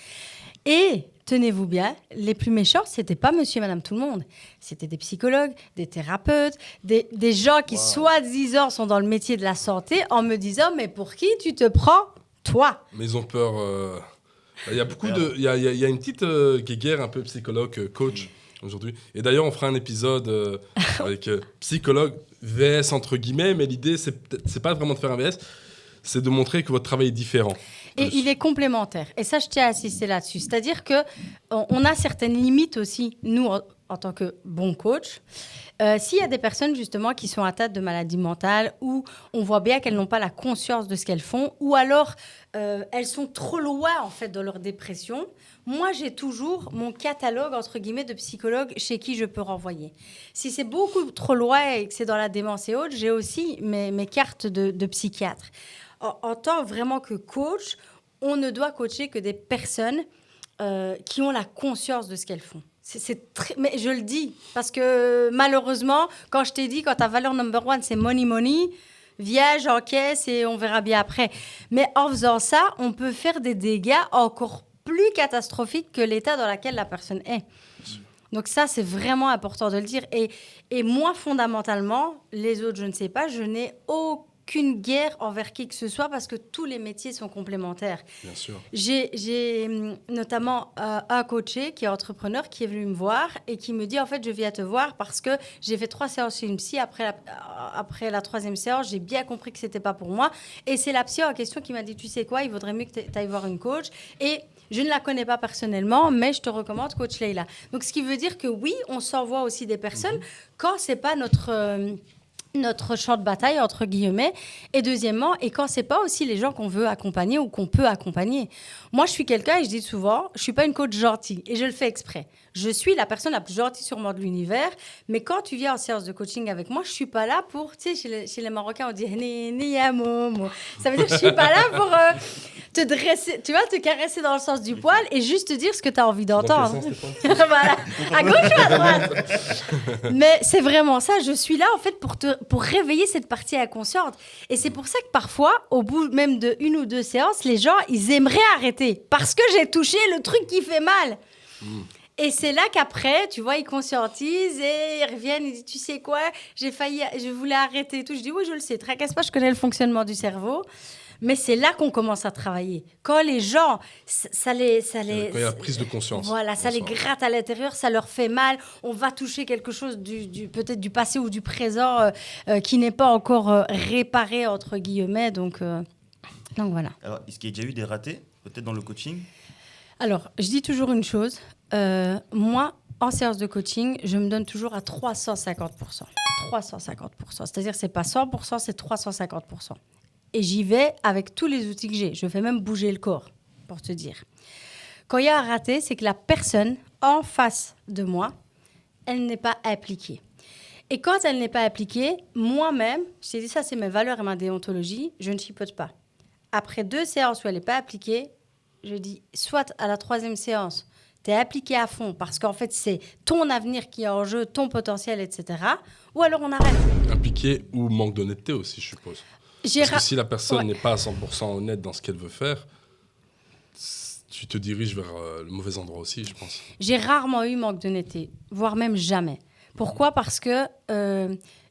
[SPEAKER 2] Et, tenez-vous bien, les plus méchants, c'était pas monsieur et madame tout le monde. C'était des psychologues, des thérapeutes, des gens qui, soi-disant, sont dans le métier de la santé en me disant « Mais pour qui tu te prends, toi ?»
[SPEAKER 1] Mais ils ont peur... Il y a beaucoup de... Il y a une petite guéguerre un peu psychologue-coach aujourd'hui. Et d'ailleurs, on fera un épisode avec psychologue VS entre guillemets, mais l'idée, c'est pas vraiment de faire un VS, c'est de montrer que votre travail est différent.
[SPEAKER 2] Et il est complémentaire. Et ça, je tiens à insister là-dessus. C'est-à-dire qu'on a certaines limites aussi, nous, en tant que bon coach. S'il y a des personnes justement qui sont atteintes de maladies mentales où on voit bien qu'elles n'ont pas la conscience de ce qu'elles font ou alors elles sont trop loin en fait dans leur dépression, moi j'ai toujours mon catalogue entre guillemets de psychologues chez qui je peux renvoyer. Si c'est beaucoup trop loin et que c'est dans la démence et autres, j'ai aussi mes cartes de psychiatre. En tant vraiment que coach, on ne doit coacher que des personnes qui ont la conscience de ce qu'elles font. Mais je le dis, parce que malheureusement, quand je t'ai dit, quand ta valeur number one, c'est money, viens, j'encaisse et on verra bien après. Mais en faisant ça, on peut faire des dégâts encore plus catastrophiques que l'état dans lequel la personne est. Donc ça, c'est vraiment important de le dire. Et moi, fondamentalement, les autres, je ne sais pas, je n'ai aucune guerre envers qui que ce soit parce que tous les métiers sont complémentaires.
[SPEAKER 1] Bien sûr.
[SPEAKER 2] J'ai notamment un coaché qui est entrepreneur qui est venu me voir et qui me dit en fait je viens te voir parce que j'ai fait 3 séances chez une psy. Après la 3e séance, j'ai bien compris que c'était pas pour moi et c'est la psy en question qui m'a dit tu sais quoi, il vaudrait mieux que tu ailles voir une coach et je ne la connais pas personnellement, mais je te recommande coach Leïla. Donc ce qui veut dire que oui, on s'envoie aussi des personnes quand c'est pas notre champ de bataille, entre guillemets. Et deuxièmement, et quand c'est pas aussi les gens qu'on veut accompagner ou qu'on peut accompagner. Moi, je suis quelqu'un, et je dis souvent, je suis pas une coach gentille, et je le fais exprès. Je suis la personne la plus gentille sûrement de l'univers, mais quand tu viens en séance de coaching avec moi, je suis pas là pour, tu sais, chez les Marocains, on dit « Ça veut dire que je suis pas là pour te dresser, tu vois, te caresser dans le sens du poil et juste te dire ce que tu as envie d'entendre. » Voilà, à gauche ou à droite. Mais c'est vraiment ça, je suis là en fait pour réveiller cette partie inconsciente. Et c'est pour ça que parfois, au bout même de 1 ou 2 séances, les gens, ils aimeraient arrêter parce que j'ai touché le truc qui fait mal. Et c'est là qu'après, tu vois, ils conscientisent et ils reviennent, ils disent, tu sais quoi, je voulais arrêter et tout. Je dis, oui, je le sais, tracasse pas, je connais le fonctionnement du cerveau. Mais c'est là qu'on commence à travailler. Quand les gens, ça les
[SPEAKER 1] quand il y a la prise de conscience.
[SPEAKER 2] Voilà, ça les gratte à l'intérieur, ça leur fait mal. On va toucher quelque chose peut-être du passé ou du présent qui n'est pas encore réparé, entre guillemets. Donc voilà.
[SPEAKER 3] Alors, est-ce qu'il y a déjà eu des ratés, peut-être dans le coaching ?
[SPEAKER 2] Alors, je dis toujours une chose. Moi, en séance de coaching, je me donne toujours à 350%. 350%. C'est-à-dire, c'est pas 100%, c'est 350%. Et j'y vais avec tous les outils que j'ai. Je fais même bouger le corps, pour te dire. Quand il y a un raté, c'est que la personne en face de moi, elle n'est pas appliquée. Et quand elle n'est pas appliquée, moi-même, je t'ai dit ça, c'est mes valeurs et ma déontologie, je ne chipote pas. Après 2 séances où elle n'est pas appliquée, je dis, soit à la 3e séance, tu es appliqué à fond parce qu'en fait, c'est ton avenir qui est en jeu, ton potentiel, etc. Ou alors on arrête.
[SPEAKER 1] Impliqué ou manque d'honnêteté aussi, je suppose. Parce que si la personne n'est pas à 100% honnête dans ce qu'elle veut faire, tu te diriges vers le mauvais endroit aussi, je pense.
[SPEAKER 2] J'ai rarement eu manque d'honnêteté, voire même jamais. Pourquoi ? Parce que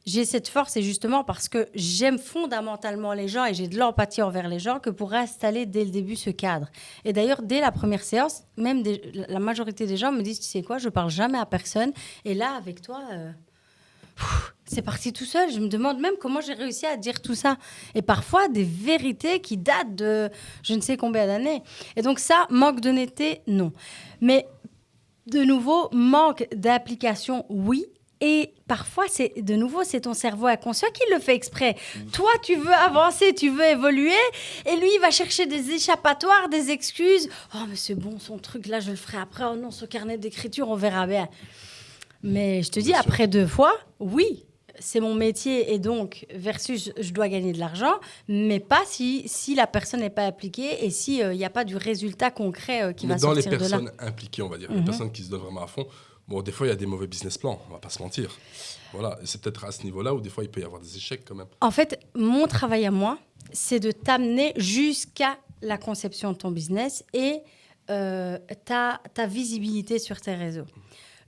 [SPEAKER 2] j'ai cette force et justement parce que j'aime fondamentalement les gens et j'ai de l'empathie envers les gens que pour installer dès le début ce cadre. Et d'ailleurs, dès la première séance, même la majorité des gens me disent, tu sais quoi, je parle jamais à personne. Et là, avec toi... c'est parti tout seul. Je me demande même comment j'ai réussi à dire tout ça. Et parfois, des vérités qui datent de je ne sais combien d'années. Et donc ça, manque d'honnêteté, non. Mais de nouveau, manque d'application, oui. Et parfois, c'est ton cerveau inconscient qui le fait exprès. Toi, tu veux avancer, tu veux évoluer. Et lui, il va chercher des échappatoires, des excuses. « Oh, mais c'est bon, son truc, là, je le ferai après. Oh non, ce carnet d'écriture, on verra bien. » Mais je te dis, après 2 fois, oui, c'est mon métier et donc, versus, je dois gagner de l'argent, mais pas si la personne n'est pas appliquée et s'il n'y a pas du résultat concret qui va sortir de là.
[SPEAKER 1] Dans les personnes impliquées, on va dire, les personnes qui se donnent vraiment à fond, bon, des fois, il y a des mauvais business plans, on ne va pas se mentir. Voilà, et c'est peut-être à ce niveau-là où des fois, il peut y avoir des échecs quand même.
[SPEAKER 2] En fait, mon travail à moi, c'est de t'amener jusqu'à la conception de ton business et ta visibilité sur tes réseaux.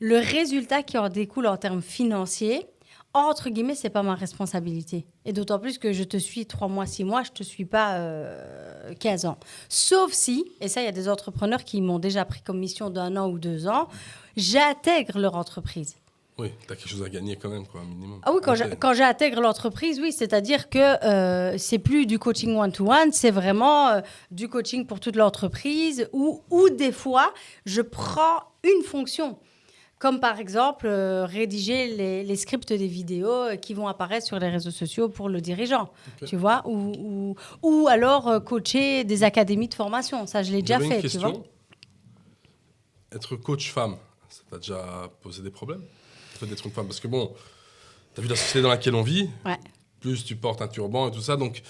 [SPEAKER 2] Le résultat qui en découle en termes financiers, entre guillemets, c'est pas ma responsabilité. Et d'autant plus que je te suis 3 mois, 6 mois, je te suis pas 15 ans. Sauf si, et ça, il y a des entrepreneurs qui m'ont déjà pris comme mission d'1 an ou 2 ans, j'intègre leur entreprise.
[SPEAKER 1] Oui, tu as quelque chose à gagner quand même, quoi, un minimum.
[SPEAKER 2] Ah oui, quand j'intègre l'entreprise, oui, c'est-à-dire que c'est plus du coaching one-to-one, c'est vraiment du coaching pour toute l'entreprise ou des fois, je prends une fonction. Comme par exemple, rédiger les scripts des vidéos qui vont apparaître sur les réseaux sociaux pour le dirigeant, tu vois, ou alors coacher des académies de formation. Ça, je l'ai déjà fait, tu vois.
[SPEAKER 1] Être coach femme, ça t'a déjà posé des problèmes, le fait d'être une femme? Parce que bon, t'as vu la société dans laquelle on vit, plus tu portes un turban et tout ça, donc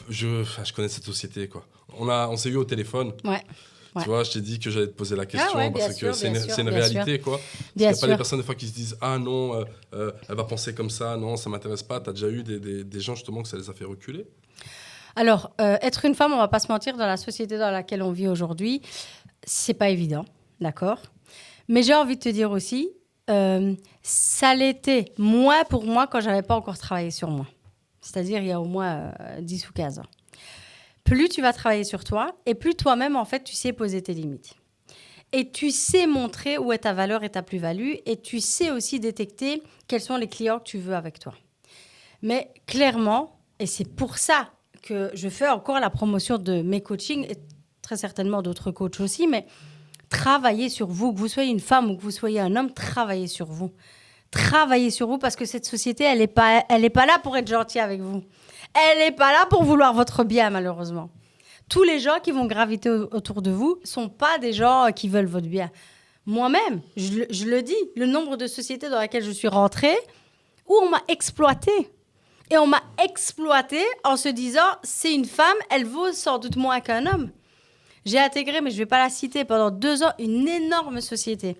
[SPEAKER 1] je connais cette société, quoi. On s'est eu au téléphone. Tu vois, je t'ai dit que j'allais te poser la question parce que c'est une réalité, quoi. Il n'y a pas des personnes des fois qui se disent « Ah non, elle va penser comme ça, non, ça ne m'intéresse pas ». Tu as déjà eu des gens justement que ça les a fait reculer?
[SPEAKER 2] Alors, être une femme, on ne va pas se mentir, dans la société dans laquelle on vit aujourd'hui, ce n'est pas évident, d'accord? Mais j'ai envie de te dire aussi, ça l'était moins pour moi quand je n'avais pas encore travaillé sur moi. C'est-à-dire il y a au moins 10 ou 15 ans. Plus tu vas travailler sur toi, et plus toi-même, en fait, tu sais poser tes limites. Et tu sais montrer où est ta valeur et ta plus-value, et tu sais aussi détecter quels sont les clients que tu veux avec toi. Mais clairement, et c'est pour ça que je fais encore la promotion de mes coachings, et très certainement d'autres coachs aussi, mais travaillez sur vous, que vous soyez une femme ou que vous soyez un homme, travaillez sur vous. Travaillez sur vous parce que cette société, elle n'est pas là pour être gentille avec vous. Elle n'est pas là pour vouloir votre bien, malheureusement. Tous les gens qui vont graviter autour de vous ne sont pas des gens qui veulent votre bien. Moi-même, je le dis, le nombre de sociétés dans lesquelles je suis rentrée, où on m'a exploitée. Et on m'a exploitée en se disant, c'est une femme, elle vaut sans doute moins qu'un homme. J'ai intégré, mais je ne vais pas la citer, pendant 2 ans, une énorme société.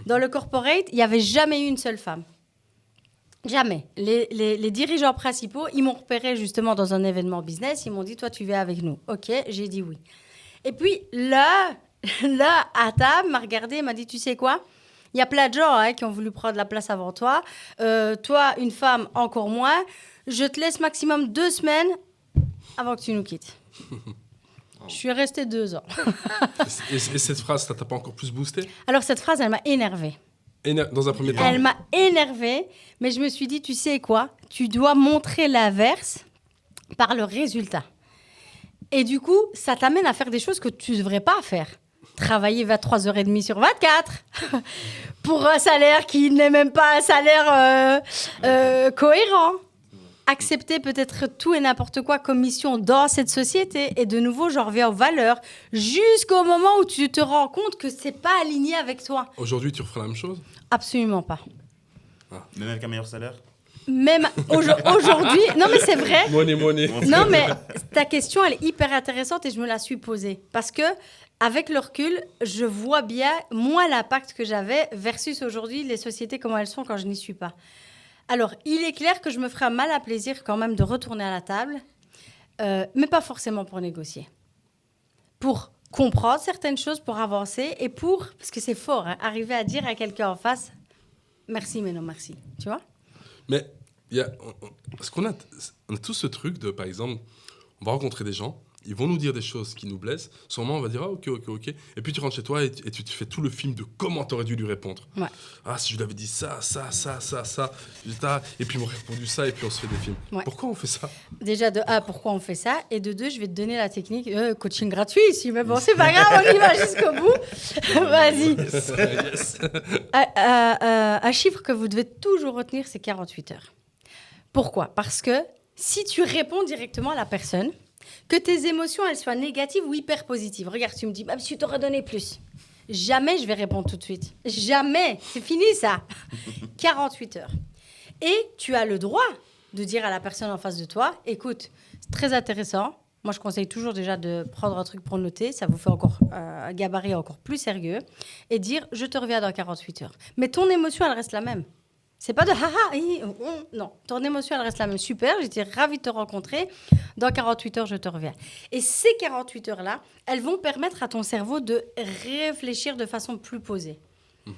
[SPEAKER 2] Dans le corporate, il n'y avait jamais eu une seule femme. Jamais. Les dirigeants principaux, ils m'ont repéré justement dans un événement business. Ils m'ont dit, toi, tu viens avec nous. OK, j'ai dit oui. Et puis là, à table, m'a regardé et m'a dit, tu sais quoi? Il y a plein de gens qui ont voulu prendre la place avant toi. Toi, une femme, encore moins. Je te laisse maximum 2 semaines avant que tu nous quittes. Je suis restée 2 ans.
[SPEAKER 1] et cette phrase, ça t'a pas encore plus boosté?
[SPEAKER 2] Alors, cette phrase, elle m'a énervée.
[SPEAKER 1] Dans un premier temps.
[SPEAKER 2] Elle m'a énervée, mais je me suis dit, tu sais quoi? Tu dois montrer l'inverse par le résultat. Et du coup, ça t'amène à faire des choses que tu ne devrais pas faire. Travailler 23h30 sur 24 pour un salaire qui n'est même pas un salaire cohérent. Accepter peut-être tout et n'importe quoi comme mission dans cette société. Et de nouveau, j'en reviens aux valeurs jusqu'au moment où tu te rends compte que c'est pas aligné avec toi.
[SPEAKER 1] Aujourd'hui, tu referais la même chose?
[SPEAKER 2] Absolument pas.
[SPEAKER 3] Même avec un meilleur salaire?
[SPEAKER 2] Même aujourd'hui... Non, mais c'est vrai.
[SPEAKER 1] Money.
[SPEAKER 2] Non, mais ta question, elle est hyper intéressante et je me la suis posée. Parce que, avec le recul, je vois bien, moi, l'impact que j'avais versus aujourd'hui, les sociétés, comment elles sont quand je n'y suis pas. Alors, il est clair que je me ferai un mal à plaisir quand même de retourner à la table, mais pas forcément pour négocier. Pour comprendre certaines choses, pour avancer et pour, parce que c'est fort, arriver à dire à quelqu'un en face, merci, mais non merci. Tu vois?
[SPEAKER 1] Mais, parce qu'on a tous ce truc de, par exemple, on va rencontrer des gens, ils vont nous dire des choses qui nous blessent. Sûrement, on va dire, ah, ok. Et puis, tu rentres chez toi et tu te fais tout le film de comment tu aurais dû lui répondre. Ouais. Ah, si je lui avais dit ça. Et puis, ils m'ont répondu ça et puis on se fait des films. Ouais. Pourquoi on fait ça?
[SPEAKER 2] Déjà, de A, pourquoi on fait ça? Et de 2, je vais te donner la technique. Coaching gratuit ici, mais bon, c'est pas grave, on y va jusqu'au bout. Vas-y. Yes. Un chiffre que vous devez toujours retenir, c'est 48 heures. Pourquoi? Parce que si tu réponds directement à la personne, que tes émotions, elles soient négatives ou hyper positives. Regarde, tu me dis, si tu t'aurais donné plus. Jamais je vais répondre tout de suite. Jamais. C'est fini, ça. 48 heures. Et tu as le droit de dire à la personne en face de toi, écoute, c'est très intéressant. Moi, je conseille toujours déjà de prendre un truc pour noter. Ça vous fait encore un gabarit encore plus sérieux. Et dire, je te reviens dans 48 heures. Mais ton émotion, elle reste la même. C'est pas de non, ton émotion, elle reste la même. Super, j'étais ravie de te rencontrer. Dans 48 heures, je te reviens. Et ces 48 heures-là, elles vont permettre à ton cerveau de réfléchir de façon plus posée.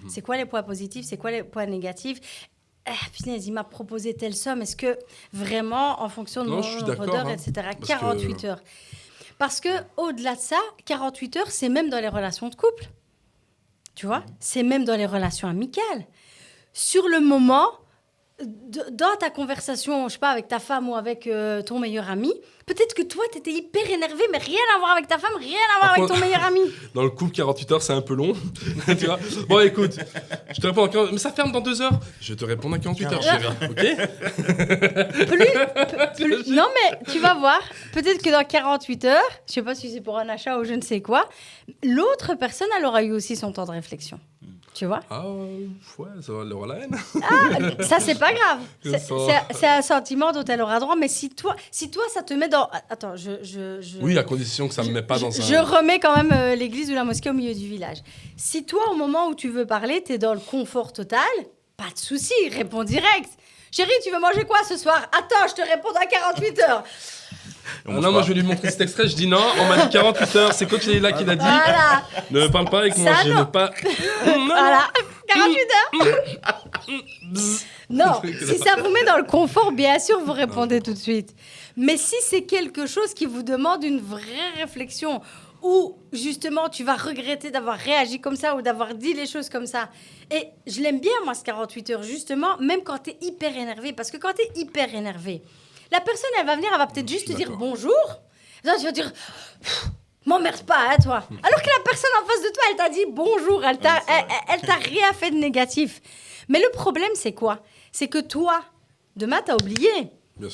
[SPEAKER 2] C'est quoi les points positifs? C'est quoi les points négatifs? Punaise, il m'a proposé telle somme. Est-ce que vraiment, en fonction de mon nombre d'heures, etc. 48 heures. Parce que au-delà de ça, 48 heures, c'est même dans les relations de couple. Tu vois? C'est même dans les relations amicales. Sur le moment, dans ta conversation, je sais pas, avec ta femme ou avec ton meilleur ami, peut-être que toi, t'étais hyper énervé, mais rien à voir avec ta femme, rien à voir avec ton meilleur ami.
[SPEAKER 1] Dans le couple, 48 heures, c'est un peu long. Tu vois. Bon, écoute, je te réponds dans 48 mais ça ferme dans 2 heures. Je te réponds dans 48 heures, chérie. OK?
[SPEAKER 2] Non, mais tu vas voir, peut-être que dans 48 heures, je sais pas si c'est pour un achat ou je ne sais quoi, l'autre personne, elle aura eu aussi son temps de réflexion. Tu vois?
[SPEAKER 1] Ah, ouais, ça va, elle aura la haine.
[SPEAKER 2] Ah, ça, c'est pas grave. C'est un sentiment dont elle aura droit. Mais si toi, ça te met dans... Attends,
[SPEAKER 1] Oui, à condition que ça me met pas dans un...
[SPEAKER 2] Je remets quand même l'église ou la mosquée au milieu du village. Si toi, au moment où tu veux parler, t'es dans le confort total, pas de souci, réponds direct. Chérie, tu veux manger quoi ce soir? Attends, je te réponds dans 48 heures.
[SPEAKER 1] Non, moi je vais lui montrer cet extrait, je dis non, on m'a dit 48 heures, c'est Coach Leïla qui l'a dit.
[SPEAKER 2] Voilà.
[SPEAKER 1] Ne parle pas avec moi, je ne pas...
[SPEAKER 2] Voilà, 48 heures. Non, si ça vous met dans le confort, bien sûr, vous répondez tout de suite. Mais si c'est quelque chose qui vous demande une vraie réflexion, où justement tu vas regretter d'avoir réagi comme ça ou d'avoir dit les choses comme ça. Et je l'aime bien, moi, ce 48 heures, justement, même quand tu es hyper énervé. Parce que quand tu es hyper énervé, la personne, elle va venir, elle va peut-être juste te dire bonjour. Là, tu vas dire, m'emmerde pas, hein, toi. Alors que la personne en face de toi, elle t'a dit bonjour, elle t'a rien fait de négatif. Mais le problème, c'est quoi? C'est que toi, demain, t'as oublié.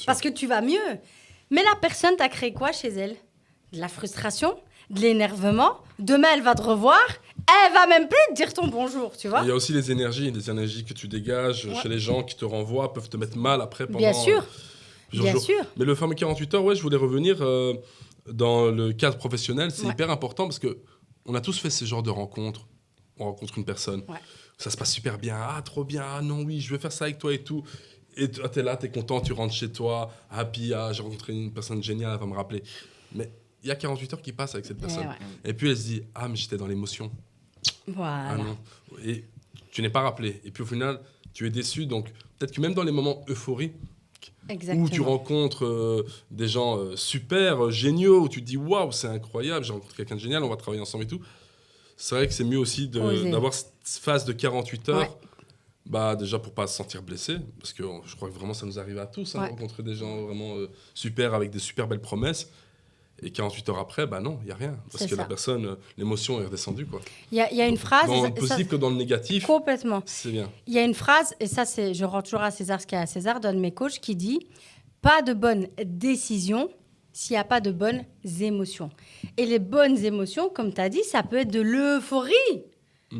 [SPEAKER 2] Parce que tu vas mieux. Mais la personne t'a créé quoi chez elle? De la frustration, de l'énervement. Demain, elle va te revoir. Elle va même plus te dire ton bonjour, tu vois.
[SPEAKER 1] Il y a aussi les énergies que tu dégages chez les gens qui te renvoient, peuvent te mettre mal après pendant...
[SPEAKER 2] Bien sûr. Bien sûr.
[SPEAKER 1] Mais le fameux 48 heures, ouais, je voulais revenir dans le cadre professionnel. C'est hyper important parce qu'on a tous fait ce genre de rencontres. On rencontre une personne. Ouais. Ça se passe super bien. Ah, trop bien. Ah, non, oui, je vais faire ça avec toi et tout. Et tu es là, tu es content, tu rentres chez toi. Happy, j'ai rencontré une personne géniale, elle va me rappeler. Mais il y a 48 heures qui passent avec cette personne. Ouais. Et puis elle se dit, ah, mais j'étais dans l'émotion.
[SPEAKER 2] Voilà.
[SPEAKER 1] Ah non. Et tu n'es pas rappelé. Et puis au final, tu es déçu. Donc peut-être que même dans les moments euphorie, où tu rencontres des gens super géniaux, où tu te dis waouh, c'est incroyable, j'ai rencontré quelqu'un de génial, on va travailler ensemble et tout. C'est vrai que c'est mieux aussi d'avoir cette phase de 48 heures, déjà pour pas se sentir blessé, parce que je crois que vraiment ça nous arrive à tous, de rencontrer des gens vraiment super avec des super belles promesses. Et 48 heures après, non, il n'y a rien. Parce que la personne, l'émotion est redescendue. Il
[SPEAKER 2] y a une phrase...
[SPEAKER 1] Dans le positif que dans le négatif.
[SPEAKER 2] Complètement.
[SPEAKER 1] C'est bien.
[SPEAKER 2] Il y a une phrase, et ça, je rends toujours à César ce qu'il y a à César, d'un de mes coachs qui dit « Pas de bonnes décisions s'il n'y a pas de bonnes émotions. » Et les bonnes émotions, comme tu as dit, ça peut être de l'euphorie.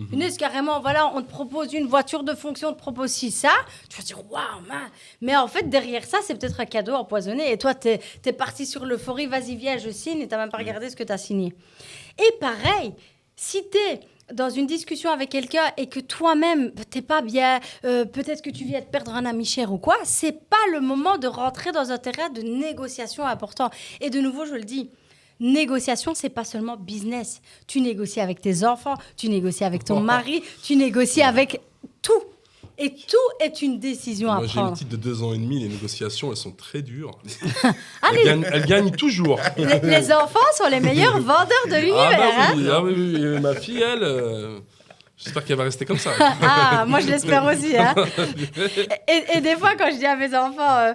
[SPEAKER 2] Punaise, carrément, voilà, on te propose une voiture de fonction, on te propose ça, tu vas te dire waouh, man. Mais en fait, derrière ça, c'est peut-être un cadeau empoisonné. Et toi, t'es parti sur l'euphorie, vas-y, viens, je signe, et t'as même pas regardé ce que t'as signé. Et pareil, si t'es dans une discussion avec quelqu'un et que toi-même, t'es pas bien, peut-être que tu viens de perdre un ami cher ou quoi, c'est pas le moment de rentrer dans un terrain de négociation important. Et de nouveau, je le dis, négociation, c'est pas seulement business. Tu négocies avec tes enfants, tu négocies avec ton mari, tu négocies avec tout. Et tout est une décision à prendre.
[SPEAKER 1] Moi, j'ai une petite de 2 ans et demi, les négociations, elles sont très dures. Elles gagnent toujours.
[SPEAKER 2] Les enfants sont les meilleurs vendeurs de l'univers.
[SPEAKER 1] Oui. Ma fille, elle... J'espère qu'elle va rester comme ça.
[SPEAKER 2] Moi je l'espère aussi. Hein. Et des fois, quand je dis à mes enfants,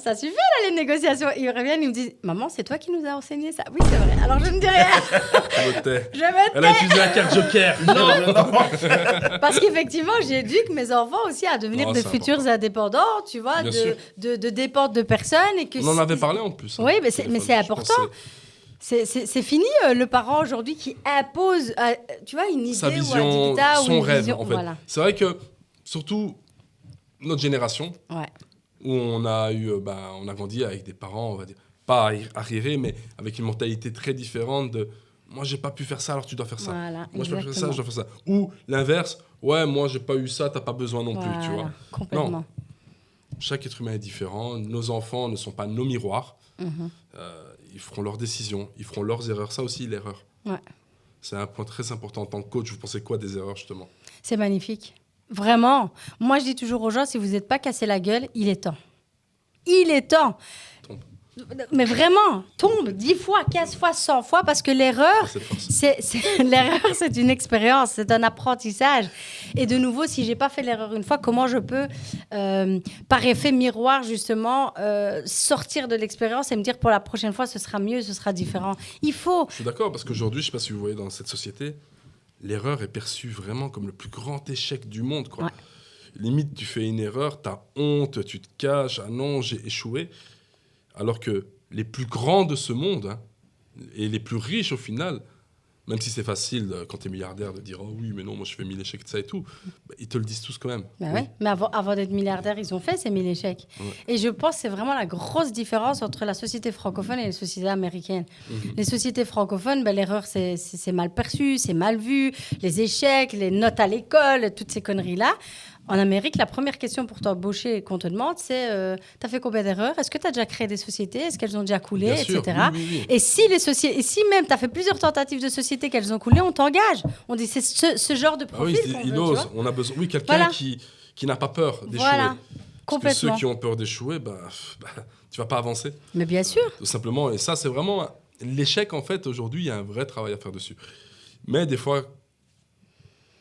[SPEAKER 2] ça suffit là, les négociations, ils reviennent, ils me disent, maman, c'est toi qui nous as enseigné ça. Oui, c'est vrai. Alors je ne dis rien. Je me tais.
[SPEAKER 1] Elle a utilisé la carte Joker. Non.
[SPEAKER 2] Parce qu'effectivement, j'éduque mes enfants aussi à devenir de futurs indépendants, tu vois, de dépendre de personnes. Et que
[SPEAKER 1] on en avait parlé en plus.
[SPEAKER 2] Oui, mais c'est important. C'est fini, le parent aujourd'hui qui impose, tu vois, une idée
[SPEAKER 1] sa vision,
[SPEAKER 2] ou un
[SPEAKER 1] son rêve,
[SPEAKER 2] vision,
[SPEAKER 1] en fait. Voilà. C'est vrai que, surtout, notre génération, où on a grandi avec des parents, on va dire, pas arriérés, mais avec une mentalité très différente de « moi, j'ai pas pu faire ça, alors tu dois faire ça.
[SPEAKER 2] Voilà,
[SPEAKER 1] moi, je peux faire ça, je dois faire ça. » Ou l'inverse, « ouais, moi, j'ai pas eu ça, t'as pas besoin non plus. » Tu vois.
[SPEAKER 2] Complètement.
[SPEAKER 1] Non. Chaque être humain est différent. Nos enfants ne sont pas nos miroirs. Ils feront leurs décisions, ils feront leurs erreurs. Ça aussi, l'erreur. Ouais. C'est un point très important en tant que coach. Vous pensez quoi des erreurs, justement?
[SPEAKER 2] C'est magnifique. Vraiment. Moi, je dis toujours aux gens, si vous n'êtes pas cassé la gueule, il est temps. Il est temps. Mais vraiment, tombe 10 fois, 15 fois, 100 fois, parce que l'erreur, c'est une expérience, c'est un apprentissage. Et de nouveau, si je n'ai pas fait l'erreur une fois, comment je peux, par effet miroir, justement, sortir de l'expérience et me dire pour la prochaine fois, ce sera mieux, ce sera différent. Il faut...
[SPEAKER 1] Je suis d'accord, parce qu'aujourd'hui, je ne sais pas si vous voyez dans cette société, l'erreur est perçue vraiment comme le plus grand échec du monde, quoi. Ouais. Limite, tu fais une erreur, tu as honte, tu te caches, ah non, j'ai échoué. Alors que les plus grands de ce monde, hein, et les plus riches au final, même si c'est facile quand tu es milliardaire de dire « Oh oui, mais non, moi je fais 1000 échecs de ça et tout bah, », ils te le disent tous quand même.
[SPEAKER 2] Bah oui. Ouais, mais avant d'être milliardaire, ils ont fait ces 1000 échecs. Ouais. Et je pense que c'est vraiment la grosse différence entre la société francophone et les sociétés américaines. Les sociétés francophones, bah, l'erreur, c'est mal perçu, c'est mal vu, les échecs, les notes à l'école, toutes ces conneries-là. En Amérique, la première question pour t'embaucher qu'on te demande, c'est t'as fait combien d'erreurs? Est-ce que tu as déjà créé des sociétés? Est-ce qu'elles ont déjà coulé,
[SPEAKER 1] bien
[SPEAKER 2] etc.
[SPEAKER 1] Sûr, oui.
[SPEAKER 2] Et si même tu as fait plusieurs tentatives de sociétés qu'elles ont coulé, on t'engage. On dit c'est ce genre de profil qu'on veut,
[SPEAKER 1] ose. On a besoin, quelqu'un qui n'a pas peur d'échouer.
[SPEAKER 2] Voilà, complètement.
[SPEAKER 1] Parce que ceux qui ont peur d'échouer, tu vas pas avancer.
[SPEAKER 2] Mais bien sûr.
[SPEAKER 1] Tout simplement. Et ça, c'est vraiment l'échec. En fait, aujourd'hui, il y a un vrai travail à faire dessus. Mais des fois,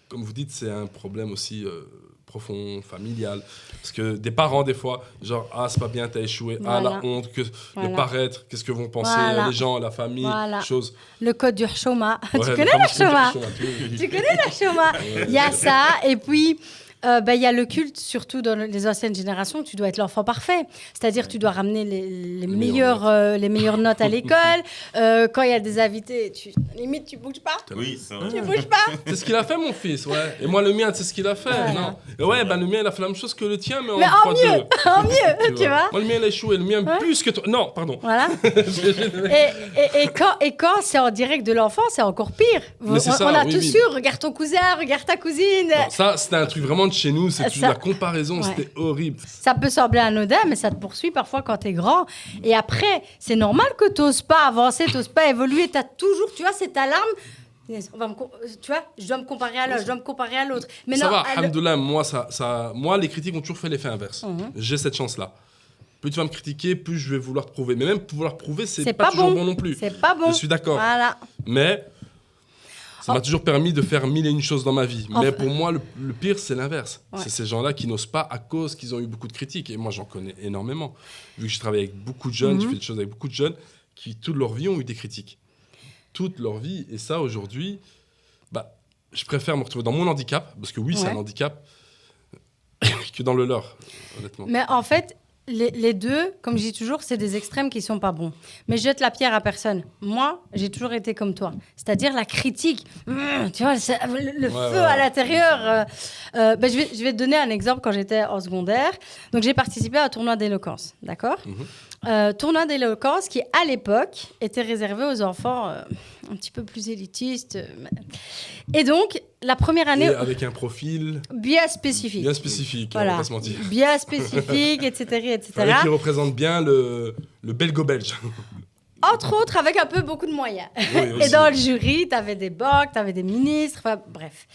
[SPEAKER 1] comme vous dites, c'est un problème aussi. Profond, familial. Parce que des parents, des fois, genre, ah, c'est pas bien, t'as échoué, ah, la honte, le paraître, qu'est-ce que vont penser les gens, la famille, choses.
[SPEAKER 2] Le code du Hshoma. Ouais, tu connais le Hshoma? Tu connais le Hshoma? Il y a ça, et puis... y a le culte, surtout dans les anciennes générations, tu dois être l'enfant parfait. C'est-à-dire tu dois ramener les meilleures notes à l'école. Quand il y a des invités, limite, tu bouges pas.
[SPEAKER 3] Oui, c'est vrai.
[SPEAKER 2] Tu bouges pas.
[SPEAKER 1] C'est ce qu'il a fait, mon fils, ouais. Et moi, le mien, c'est ce qu'il a fait. Voilà. Non. Et ouais, le mien, il a fait la même chose que le tien, mais
[SPEAKER 2] en mieux. En mieux, tu vois.
[SPEAKER 1] Moi, le mien, il a échoué. Le mien, plus que toi. Non, pardon.
[SPEAKER 2] Voilà. et quand c'est en direct de l'enfant, c'est encore pire. On a tous su, regarde ton cousin, regarde ta cousine.
[SPEAKER 1] Non, ça, c'était un truc vraiment de chez nous, c'est la comparaison, c'était horrible.
[SPEAKER 2] Ça peut sembler anodin, mais ça te poursuit parfois quand t'es grand. Et après, c'est normal que t'oses pas avancer, t'oses pas évoluer. T'as toujours, tu vois, cette alarme. Tu vois, je dois me comparer à l'autre, je dois me comparer à l'autre. Mais
[SPEAKER 1] ça va, alhamdoulilah, moi, les critiques ont toujours fait l'effet inverse. J'ai cette chance-là. Plus tu vas me critiquer, plus je vais vouloir te prouver. Mais même vouloir prouver, c'est pas toujours bon non plus.
[SPEAKER 2] C'est pas bon.
[SPEAKER 1] Je suis d'accord.
[SPEAKER 2] Voilà.
[SPEAKER 1] Mais... ça m'a toujours permis de faire 1001 choses dans ma vie. Mais pour moi, le pire, c'est l'inverse. Ouais. C'est ces gens-là qui n'osent pas à cause qu'ils ont eu beaucoup de critiques. Et moi, j'en connais énormément. Vu que je travaille avec beaucoup de jeunes, je fais des choses avec beaucoup de jeunes qui, toute leur vie, ont eu des critiques. Toute leur vie. Et ça, aujourd'hui, je préfère me retrouver dans mon handicap, parce que oui, c'est un handicap, que dans le leur, honnêtement.
[SPEAKER 2] Mais en fait... Les deux, comme je dis toujours, c'est des extrêmes qui ne sont pas bons. Mais je jette la pierre à personne. Moi, j'ai toujours été comme toi. C'est-à-dire la critique. Tu vois, le feu à l'intérieur. Je vais te donner un exemple quand j'étais en secondaire. Donc, j'ai participé à un tournoi d'éloquence. D'accord ? Tournoi d'éloquence qui, à l'époque, était réservé aux enfants un petit peu plus élitistes. Et donc, la première année...
[SPEAKER 1] Et avec un profil...
[SPEAKER 2] bien spécifique.
[SPEAKER 1] Bien spécifique,
[SPEAKER 2] voilà.
[SPEAKER 1] On va pas se mentir.
[SPEAKER 2] Bien spécifique, etc.
[SPEAKER 1] Qui représente bien le belgo-belge.
[SPEAKER 2] Entre autres, avec un peu beaucoup de moyens. Oui, et dans le jury, tu avais des bocs, tu avais des ministres, enfin bref.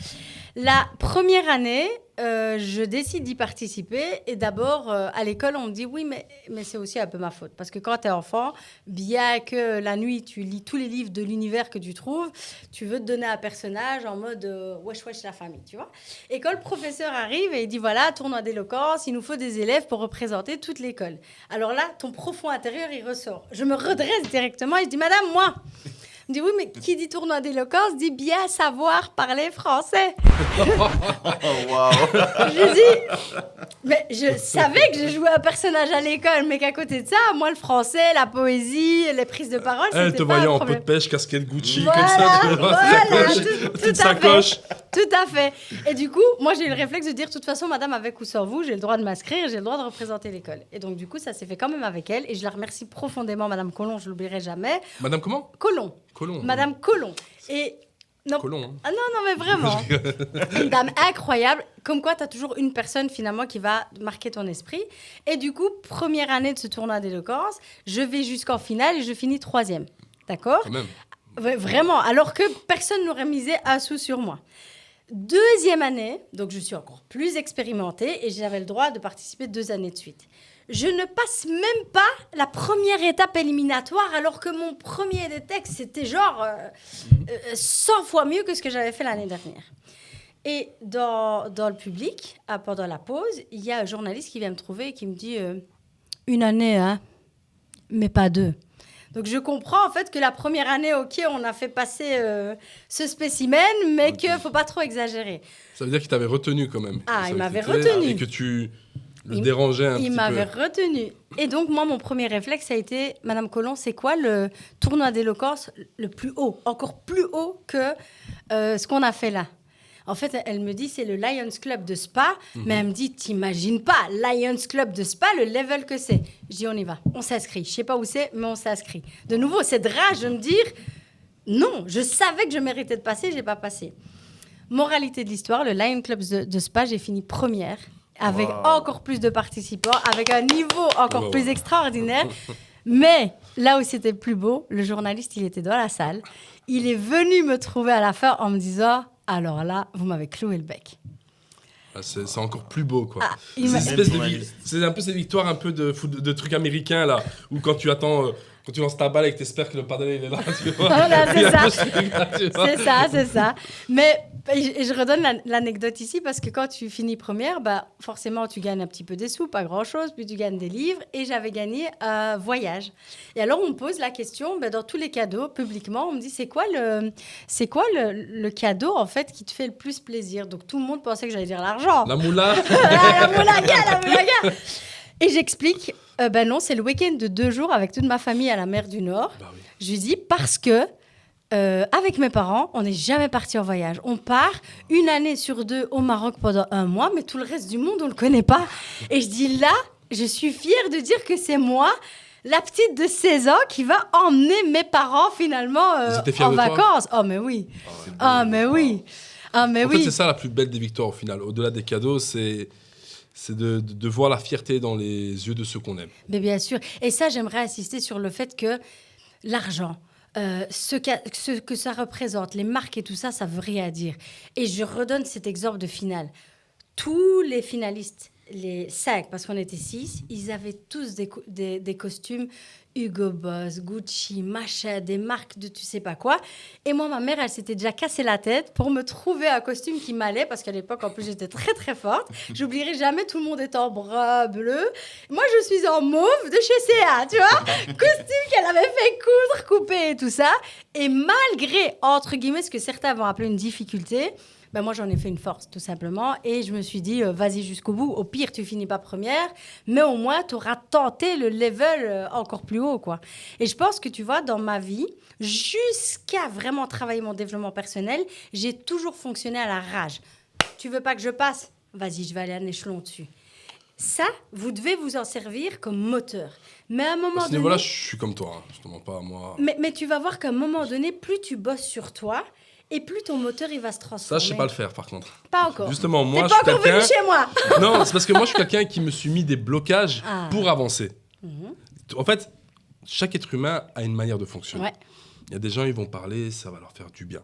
[SPEAKER 2] La première année, je décide d'y participer. Et d'abord, à l'école, on me dit oui, mais c'est aussi un peu ma faute. Parce que quand tu es enfant, bien que la nuit, tu lis tous les livres de l'univers que tu trouves, tu veux te donner un personnage en mode wesh wesh la famille, tu vois. Et quand le professeur arrive et il dit voilà, tournoi d'éloquence, il nous faut des élèves pour représenter toute l'école. Alors là, ton profond intérieur, il ressort. Je me redresse directement et je dis madame, moi. Il me dit oui, mais qui dit tournoi d'éloquence dit bien savoir parler français.
[SPEAKER 3] Wow.
[SPEAKER 2] Je dis, mais je savais que je jouais un personnage à l'école, mais qu'à côté de ça, moi, le français, la poésie, les prises de parole, c'était pas un problème.
[SPEAKER 1] Elle te voyait en pot de pêche, casquette Gucci,
[SPEAKER 2] voilà,
[SPEAKER 1] comme ça.
[SPEAKER 2] Voilà,
[SPEAKER 1] toute sacoche.
[SPEAKER 2] Tout à fait. Et du coup, moi, j'ai eu le réflexe de dire, de toute façon, madame, avec ou sans vous, j'ai le droit de m'inscrire, j'ai le droit de représenter l'école. Et donc, du coup, ça s'est fait quand même avec elle. Et je la remercie profondément, madame Colomb, je l'oublierai jamais.
[SPEAKER 1] Madame comment ?
[SPEAKER 2] Colomb. Madame Colomb. Et non,
[SPEAKER 1] Colomb, hein.
[SPEAKER 2] Ah non, mais vraiment. Une dame incroyable. Comme quoi, tu as toujours une personne, finalement, qui va marquer ton esprit. Et du coup, première année de ce tournoi d'éloquence, je vais jusqu'en finale et je finis 3e. D'accord ?
[SPEAKER 1] Quand même.
[SPEAKER 2] Ouais, vraiment. Alors que personne n'aurait misé un sou sur moi. Deuxième année, donc je suis encore plus expérimentée et j'avais le droit de participer 2 années de suite. Je ne passe même pas la première étape éliminatoire alors que mon premier des textes, c'était genre 100 fois mieux que ce que j'avais fait l'année dernière. Et dans le public, pendant la pause, il y a un journaliste qui vient me trouver et qui me dit « Une année, hein, mais pas 2 ». Donc, je comprends en fait que la première année, OK, on a fait passer ce spécimen, mais qu'il ne faut pas trop exagérer.
[SPEAKER 1] Ça veut dire qu'il t'avait retenu quand même.
[SPEAKER 2] Ah, il m'avait retenu.
[SPEAKER 1] Et que tu le dérangeais un petit peu.
[SPEAKER 2] Il m'avait retenu. Et donc, moi, mon premier réflexe, ça a été, Madame Collomb, c'est quoi le tournoi d'éloquence le plus haut, encore plus haut que ce qu'on a fait là? En fait, elle me dit, c'est le Lions Club de Spa. Mais elle me dit, t'imagines pas, Lions Club de Spa, le level que c'est. Je dis, on y va, on s'inscrit. Je sais pas où c'est, mais on s'inscrit. De nouveau, cette rage de me dire, non, je savais que je méritais de passer, j'ai pas passé. Moralité de l'histoire, le Lions Club de Spa, j'ai fini première, avec encore plus de participants, avec un niveau encore plus extraordinaire. Mais là où c'était plus beau, le journaliste, il était dans la salle. Il est venu me trouver à la fin en me disant... Alors là, vous m'avez cloué le bec.
[SPEAKER 1] Ah, c'est encore plus beau, quoi.
[SPEAKER 2] Ah,
[SPEAKER 1] c'est un peu ces victoires un peu de trucs américains, là, où quand tu attends... Quand tu lances ta balle et que tu espères que le pardonneur il est là, tu vois.
[SPEAKER 2] Voilà, c'est ça. Mais je redonne l'anecdote ici parce que quand tu finis première, bah, forcément, tu gagnes un petit peu des sous, pas grand-chose, puis tu gagnes des livres. Et j'avais gagné un voyage. Et alors, on me pose la question, dans tous les cadeaux, publiquement, on me dit, c'est quoi le cadeau, en fait, qui te fait le plus plaisir? Donc, tout le monde pensait que j'allais dire l'argent.
[SPEAKER 1] La moula.
[SPEAKER 2] La moulaga. Et j'explique, non, c'est le week-end de 2 jours avec toute ma famille à la mer du Nord. Bah oui. Je lui dis, parce que avec mes parents, on n'est jamais parti en voyage. On part 1 année sur 2 au Maroc pendant 1 mois, mais tout le reste du monde, on ne le connaît pas. Et je dis, là, je suis fière de dire que c'est moi, la petite de 16 ans, qui va emmener mes parents finalement en vacances. Oh, mais oui. Mais oui. En
[SPEAKER 1] fait, c'est ça la plus belle des victoires au final. Au-delà des cadeaux, c'est de voir la fierté dans les yeux de ceux qu'on aime.
[SPEAKER 2] Mais bien sûr. Et ça, j'aimerais insister sur le fait que l'argent, ce que ça représente, les marques et tout ça, ça veut rien dire. Et je redonne cet exemple de finale. Tous les finalistes, les 5, parce qu'on était 6, ils avaient tous des costumes Hugo Boss, Gucci, machin, des marques de tu sais pas quoi. Et moi, ma mère, elle s'était déjà cassé la tête pour me trouver un costume qui m'allait, parce qu'à l'époque, en plus, j'étais très, très forte. J'oublierai jamais, tout le monde est en brun bleu. Moi, je suis en mauve de chez C&A, tu vois. Costume qu'elle avait fait coudre, couper et tout ça. Et malgré, entre guillemets, ce que certains vont appeler une difficulté, moi, j'en ai fait une force, tout simplement. Et je me suis dit, vas-y jusqu'au bout. Au pire, tu finis pas première. Mais au moins, tu auras tenté le level encore plus haut, quoi. Et je pense que, tu vois, dans ma vie, jusqu'à vraiment travailler mon développement personnel, j'ai toujours fonctionné à la rage. Tu veux pas que je passe? Vas-y, je vais aller un échelon dessus. Ça, vous devez vous en servir comme moteur. Mais à un moment donné... À ce
[SPEAKER 1] niveau-là, je suis comme toi. Je te mens pas, moi.
[SPEAKER 2] Mais tu vas voir qu'à un moment donné, plus tu bosses sur toi... Et plus ton moteur, il va se transformer.
[SPEAKER 1] Ça, je sais pas le faire, par contre.
[SPEAKER 2] Pas encore.
[SPEAKER 1] Justement, moi,
[SPEAKER 2] je suis quelqu'un... T'es pas encore venu chez moi.
[SPEAKER 1] Non, c'est parce que moi, je suis quelqu'un qui me suis mis des blocages pour avancer. En fait, chaque être humain a une manière de fonctionner. Ouais. Il y a des gens, ils vont parler, ça va leur faire du bien.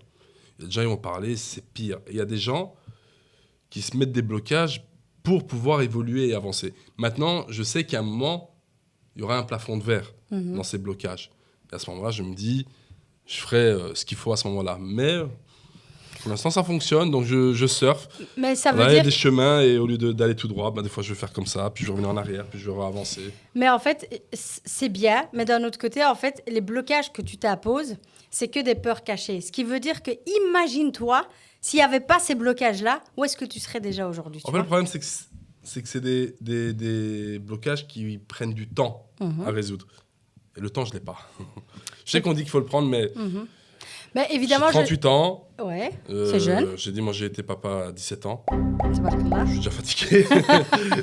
[SPEAKER 1] Il y a des gens, ils vont parler, c'est pire. Et il y a des gens qui se mettent des blocages pour pouvoir évoluer et avancer. Maintenant, je sais qu'à un moment, il y aura un plafond de verre dans ces blocages. Et à ce moment-là, je me dis... Je ferai ce qu'il faut à ce moment-là. Mais pour l'instant, ça fonctionne, donc je surfe.
[SPEAKER 2] Mais ça veut dire...
[SPEAKER 1] Il y a des chemins, et au lieu d'aller tout droit, des fois, je vais faire comme ça, puis je vais revenir en arrière, puis je vais avancer.
[SPEAKER 2] Mais en fait, c'est bien. Mais d'un autre côté, en fait, les blocages que tu t'imposes, c'est que des peurs cachées. Ce qui veut dire que, imagine-toi, s'il n'y avait pas ces blocages-là, où est-ce que tu serais déjà aujourd'hui?
[SPEAKER 1] En fait, le problème, c'est que c'est des blocages qui prennent du temps à résoudre. Et le temps, je ne l'ai pas. Je sais qu'on dit qu'il faut le prendre, mais...
[SPEAKER 2] Mais évidemment,
[SPEAKER 1] j'ai 38 ans.
[SPEAKER 2] Ouais, c'est jeune.
[SPEAKER 1] J'ai dit, moi, j'ai été papa à 17 ans.
[SPEAKER 2] C'est pas le cas.
[SPEAKER 1] Je suis déjà fatigué.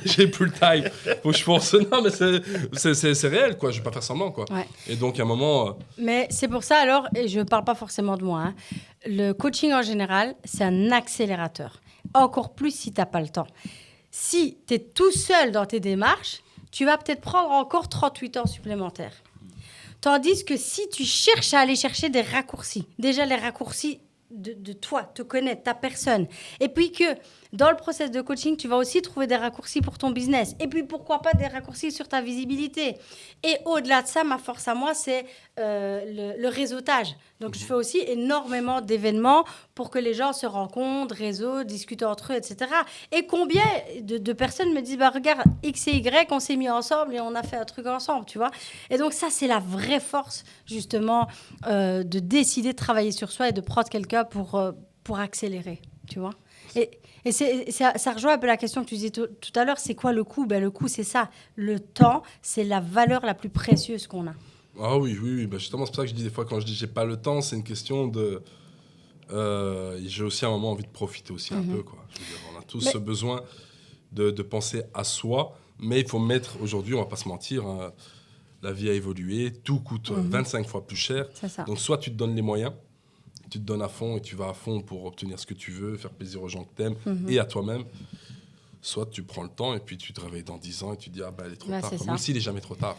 [SPEAKER 1] J'ai plus le time. Faut que je pense. Non, mais c'est réel, quoi. Je vais pas faire semblant, quoi. Ouais. Et donc, à un moment...
[SPEAKER 2] Mais c'est pour ça, alors, et je parle pas forcément de moi, le coaching, en général, c'est un accélérateur. Encore plus si tu n'as pas le temps. Si tu es tout seul dans tes démarches, tu vas peut-être prendre encore 38 ans supplémentaires. Tandis que si tu cherches à aller chercher des raccourcis, déjà les raccourcis, de toi, te connaître, ta personne. Et puis que dans le process de coaching, tu vas aussi trouver des raccourcis pour ton business. Et puis pourquoi pas des raccourcis sur ta visibilité. Et au-delà de ça, ma force à moi, c'est le réseautage. Donc je fais aussi énormément d'événements pour que les gens se rencontrent, réseautent, discutent entre eux, etc. Et combien de personnes me disent, bah, regarde, X et Y, on s'est mis ensemble et on a fait un truc ensemble, tu vois. Et donc ça, c'est la vraie force, justement, de décider de travailler sur soi et de prendre quelqu'un pour accélérer, tu vois. Et ça rejoint un peu la question que tu disais tout à l'heure, c'est quoi le coût ? Ben, le coût, c'est ça. Le temps, c'est la valeur la plus précieuse qu'on a.
[SPEAKER 1] Ah oui. Ben justement, c'est pour ça que je dis des fois, quand je dis j'ai pas le temps, c'est une question de... j'ai aussi un moment envie de profiter aussi un peu, quoi. Je veux dire, on a tous ce besoin de penser à soi, mais il faut mettre, aujourd'hui, on va pas se mentir, hein, la vie a évolué, tout coûte 25 fois plus cher.
[SPEAKER 2] C'est ça.
[SPEAKER 1] Donc soit tu te donnes les moyens, tu te donnes à fond et tu vas à fond pour obtenir ce que tu veux, faire plaisir aux gens que tu aimes et à toi-même. Soit tu prends le temps et puis tu te réveilles dans 10 ans et tu te dis « Ah ben, il est trop tard ». Même s'il n'est jamais trop tard.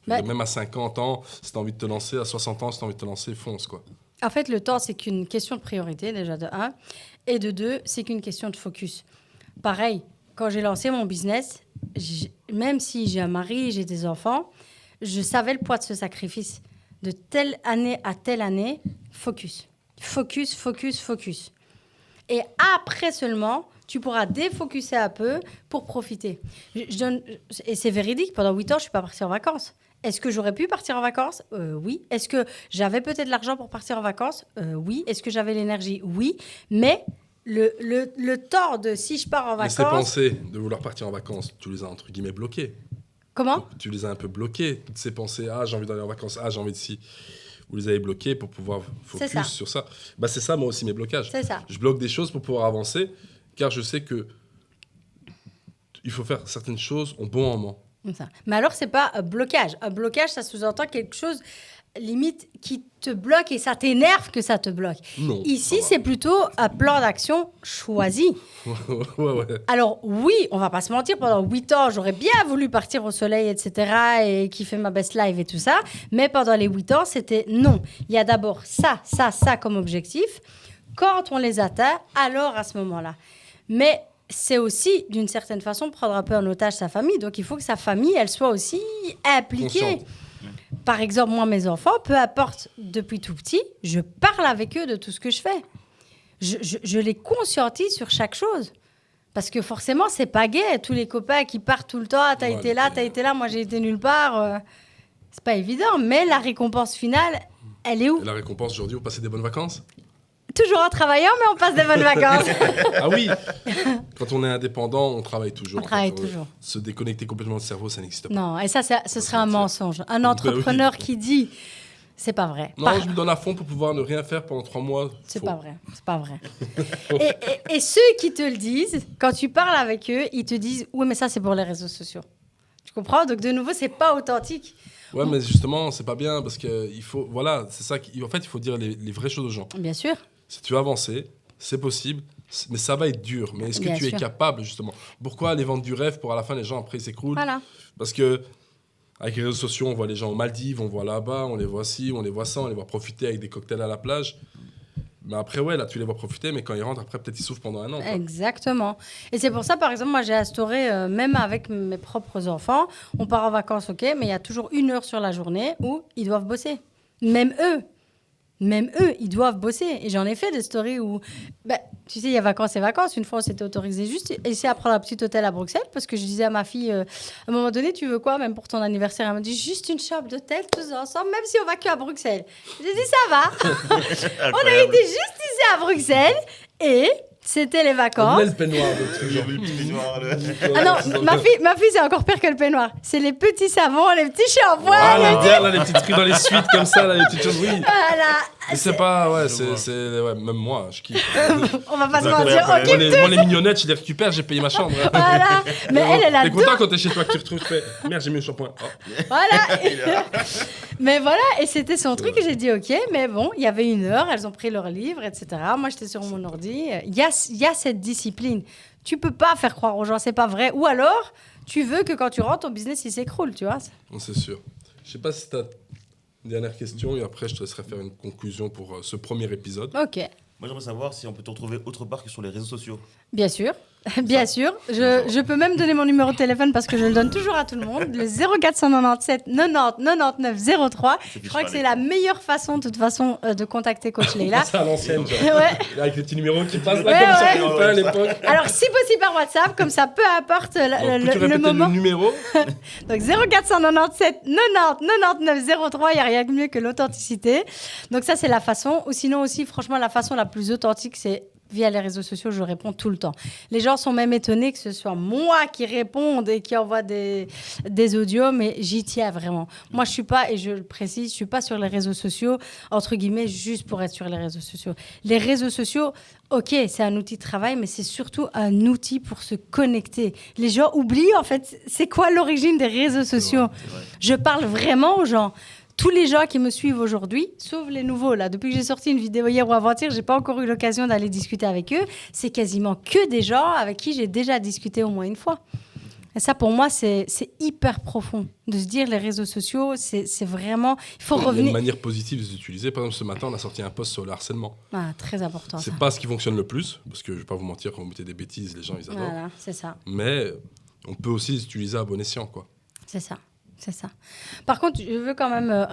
[SPEAKER 1] Même à 50 ans, si tu as envie de te lancer, à 60 ans, si tu as envie de te lancer, fonce, quoi.
[SPEAKER 2] En fait, le temps, c'est qu'une question de priorité, déjà, de 1. Et de 2, c'est qu'une question de focus. Pareil, quand j'ai lancé mon business, même si j'ai un mari, j'ai des enfants, je savais le poids de ce sacrifice. De telle année à telle année, focus. Focus, focus, focus. Et après seulement, tu pourras défocuser un peu pour profiter. Et c'est véridique, pendant 8 ans, je ne suis pas partie en vacances. Est-ce que j'aurais pu partir en vacances ? Oui. Est-ce que j'avais peut-être l'argent pour partir en vacances ? Oui. Est-ce que j'avais l'énergie ? Oui. Mais le temps de si je pars en vacances...
[SPEAKER 1] Mais ces pensées de vouloir partir en vacances, tu les as entre guillemets bloquées.
[SPEAKER 2] Comment ?
[SPEAKER 1] Tu les as un peu bloquées, toutes ces pensées. Ah, j'ai envie d'aller en vacances. Ah, j'ai envie de ci. Vous les avez bloquées pour pouvoir focus sur ça. Bah, c'est ça, moi aussi, mes blocages.
[SPEAKER 2] C'est ça.
[SPEAKER 1] Je bloque des choses pour pouvoir avancer, car je sais que il faut faire certaines choses au bon moment.
[SPEAKER 2] Ça. Mais alors, c'est pas un blocage. Un blocage, ça sous-entend quelque chose, limite, qui te bloque et ça t'énerve que ça te bloque.
[SPEAKER 1] Non.
[SPEAKER 2] Ici, c'est plutôt un plan d'action choisi.
[SPEAKER 1] ouais.
[SPEAKER 2] Alors, oui, on va pas se mentir, pendant 8 ans, j'aurais bien voulu partir au soleil, etc., et kiffer ma best life et tout ça. Mais pendant les 8 ans, c'était non. Il y a d'abord ça comme objectif. Quand on les atteint, alors à ce moment-là. Mais c'est aussi, d'une certaine façon, prendre un peu en otage sa famille. Donc, il faut que sa famille, elle soit aussi impliquée.
[SPEAKER 1] Consciente.
[SPEAKER 2] Par exemple, moi, mes enfants, peu importe, depuis tout petit, je parle avec eux de tout ce que je fais. Je les conscientise sur chaque chose. Parce que forcément, c'est pas gai. Tous les copains qui partent tout le temps, t'as été là, moi j'ai été nulle part. C'est pas évident. Mais la récompense finale, elle est où ?
[SPEAKER 1] Et la récompense aujourd'hui, vous passez des bonnes vacances ?
[SPEAKER 2] Toujours en travaillant, mais on passe des bonnes vacances.
[SPEAKER 1] Ah oui. Quand on est indépendant, on travaille toujours.
[SPEAKER 2] On travaille toujours.
[SPEAKER 1] Se déconnecter complètement du cerveau, ça n'existe pas.
[SPEAKER 2] Non, et ça, ce serait un mensonge. Un entrepreneur qui dit... C'est pas vrai.
[SPEAKER 1] Non, je me donne à fond pour pouvoir ne rien faire pendant 3 mois.
[SPEAKER 2] C'est pas vrai. et ceux qui te le disent, quand tu parles avec eux, ils te disent « Oui, mais ça, c'est pour les réseaux sociaux. » Tu comprends ? Donc, de nouveau, c'est pas authentique.
[SPEAKER 1] Ouais, mais justement, c'est pas bien parce que il faut... Voilà, c'est ça. En fait, il faut dire les vraies choses aux gens.
[SPEAKER 2] Bien sûr.
[SPEAKER 1] Si tu veux avancer, c'est possible, mais ça va être dur. Mais est-ce que tu es capable, justement ? Pourquoi aller vendre du rêve pour à la fin, les gens, après, ils s'écroulent ?
[SPEAKER 2] Voilà.
[SPEAKER 1] Parce que avec les réseaux sociaux, on voit les gens aux Maldives, on voit là-bas, on les voit ci, on les voit ça, on les voit profiter avec des cocktails à la plage. Mais après, ouais, là, tu les vois profiter, mais quand ils rentrent, après, peut-être ils souffrent pendant 1 an. Quoi.
[SPEAKER 2] Exactement. Et c'est pour ça, par exemple, moi, j'ai instauré, même avec mes propres enfants, on part en vacances, ok, mais il y a toujours 1 heure sur la journée où ils doivent bosser. Même eux, ils doivent bosser. Et j'en ai fait des stories où, tu sais, il y a vacances et vacances. Une fois, on s'était autorisé juste essayer à prendre un petit hôtel à Bruxelles parce que je disais à ma fille, à un moment donné, tu veux quoi, même pour ton anniversaire ? Elle m'a dit, juste une chambre d'hôtel, tous ensemble, même si on va qu'à Bruxelles. J'ai dit, ça va. On a été juste ici à Bruxelles et... C'était les vacances.
[SPEAKER 1] Le peignoir, le truc.
[SPEAKER 3] J'ai vu le peignoir.
[SPEAKER 2] Ah non, ma fille, c'est encore pire que le peignoir. C'est les petits savons, les petits shampoings.
[SPEAKER 1] Ah, là, les petits trucs dans les suites comme ça, là, les petites choses, oui.
[SPEAKER 2] Voilà.
[SPEAKER 1] Mais c'est pas, ouais, ouais, même moi, je kiffe.
[SPEAKER 2] On va pas se mentir.
[SPEAKER 1] Moi, les mignonnettes, je les récupère, j'ai payé ma chambre.
[SPEAKER 2] Voilà. Mais elle
[SPEAKER 1] T'es
[SPEAKER 2] adore.
[SPEAKER 1] content quand t'es chez toi que tu retrouves, tu fais, merde, j'ai mis un shampoing. Oh.
[SPEAKER 2] Voilà. Mais voilà, et c'était son truc, et j'ai dit ok, mais bon, il y avait 1 heure, elles ont pris leur livre, etc. Moi, j'étais sur mon ordi. Il y a cette discipline. Tu peux pas faire croire aux gens, c'est pas vrai. Ou alors, tu veux que quand tu rentres, ton business, il s'écroule, tu vois.
[SPEAKER 1] C'est sûr. Je sais pas si t'as une dernière question, et après, je te laisserai faire une conclusion pour ce premier épisode.
[SPEAKER 2] Ok.
[SPEAKER 3] Moi, j'aimerais savoir si on peut te retrouver autre part que sur les réseaux sociaux.
[SPEAKER 2] Bien sûr, bien sûr. Je peux même donner mon numéro de téléphone parce que je le donne toujours à tout le monde. Le 0497 90 99 03. Je crois que c'est la meilleure façon, de toute façon, de contacter Coach Leila.
[SPEAKER 1] C'est à l'ancienne, genre.
[SPEAKER 2] Ouais.
[SPEAKER 1] Avec les petits numéros qui passent là, comme sur à l'époque.
[SPEAKER 2] Alors, si possible par WhatsApp, comme ça, peu importe le moment.
[SPEAKER 1] Le numéro
[SPEAKER 2] Donc, 0497 90 99 03. Il n'y a rien de mieux que l'authenticité. Donc, ça, c'est la façon. Ou sinon aussi, franchement, la façon la plus authentique, c'est via les réseaux sociaux, je réponds tout le temps. Les gens sont même étonnés que ce soit moi qui réponde et qui envoie des audios, mais j'y tiens vraiment. Moi, je suis pas, et je le précise, je suis pas sur les réseaux sociaux, entre guillemets, juste pour être sur les réseaux sociaux. Les réseaux sociaux, ok, c'est un outil de travail, mais c'est surtout un outil pour se connecter. Les gens oublient, en fait, c'est quoi l'origine des réseaux sociaux.
[SPEAKER 3] C'est vrai.
[SPEAKER 2] Je parle vraiment aux gens. Tous les gens qui me suivent aujourd'hui, sauf les nouveaux, là, depuis que j'ai sorti une vidéo hier ou avant-hier, j'ai pas encore eu l'occasion d'aller discuter avec eux. C'est quasiment que des gens avec qui j'ai déjà discuté au moins une fois. Et ça, pour moi, c'est hyper profond. De se dire, les réseaux sociaux, c'est vraiment... Il faut revenir...
[SPEAKER 1] Il y a une manière positive de les utiliser. Par exemple, ce matin, on a sorti un post sur le harcèlement.
[SPEAKER 2] Ah, très important,
[SPEAKER 1] c'est
[SPEAKER 2] ça.
[SPEAKER 1] pas ce qui fonctionne le plus, parce que je vais pas vous mentir, quand vous mettez des bêtises, les gens, ils adorent.
[SPEAKER 2] Voilà, c'est ça.
[SPEAKER 1] Mais on peut aussi les utiliser à bon escient, quoi.
[SPEAKER 2] C'est ça. C'est ça. Par contre, je veux quand même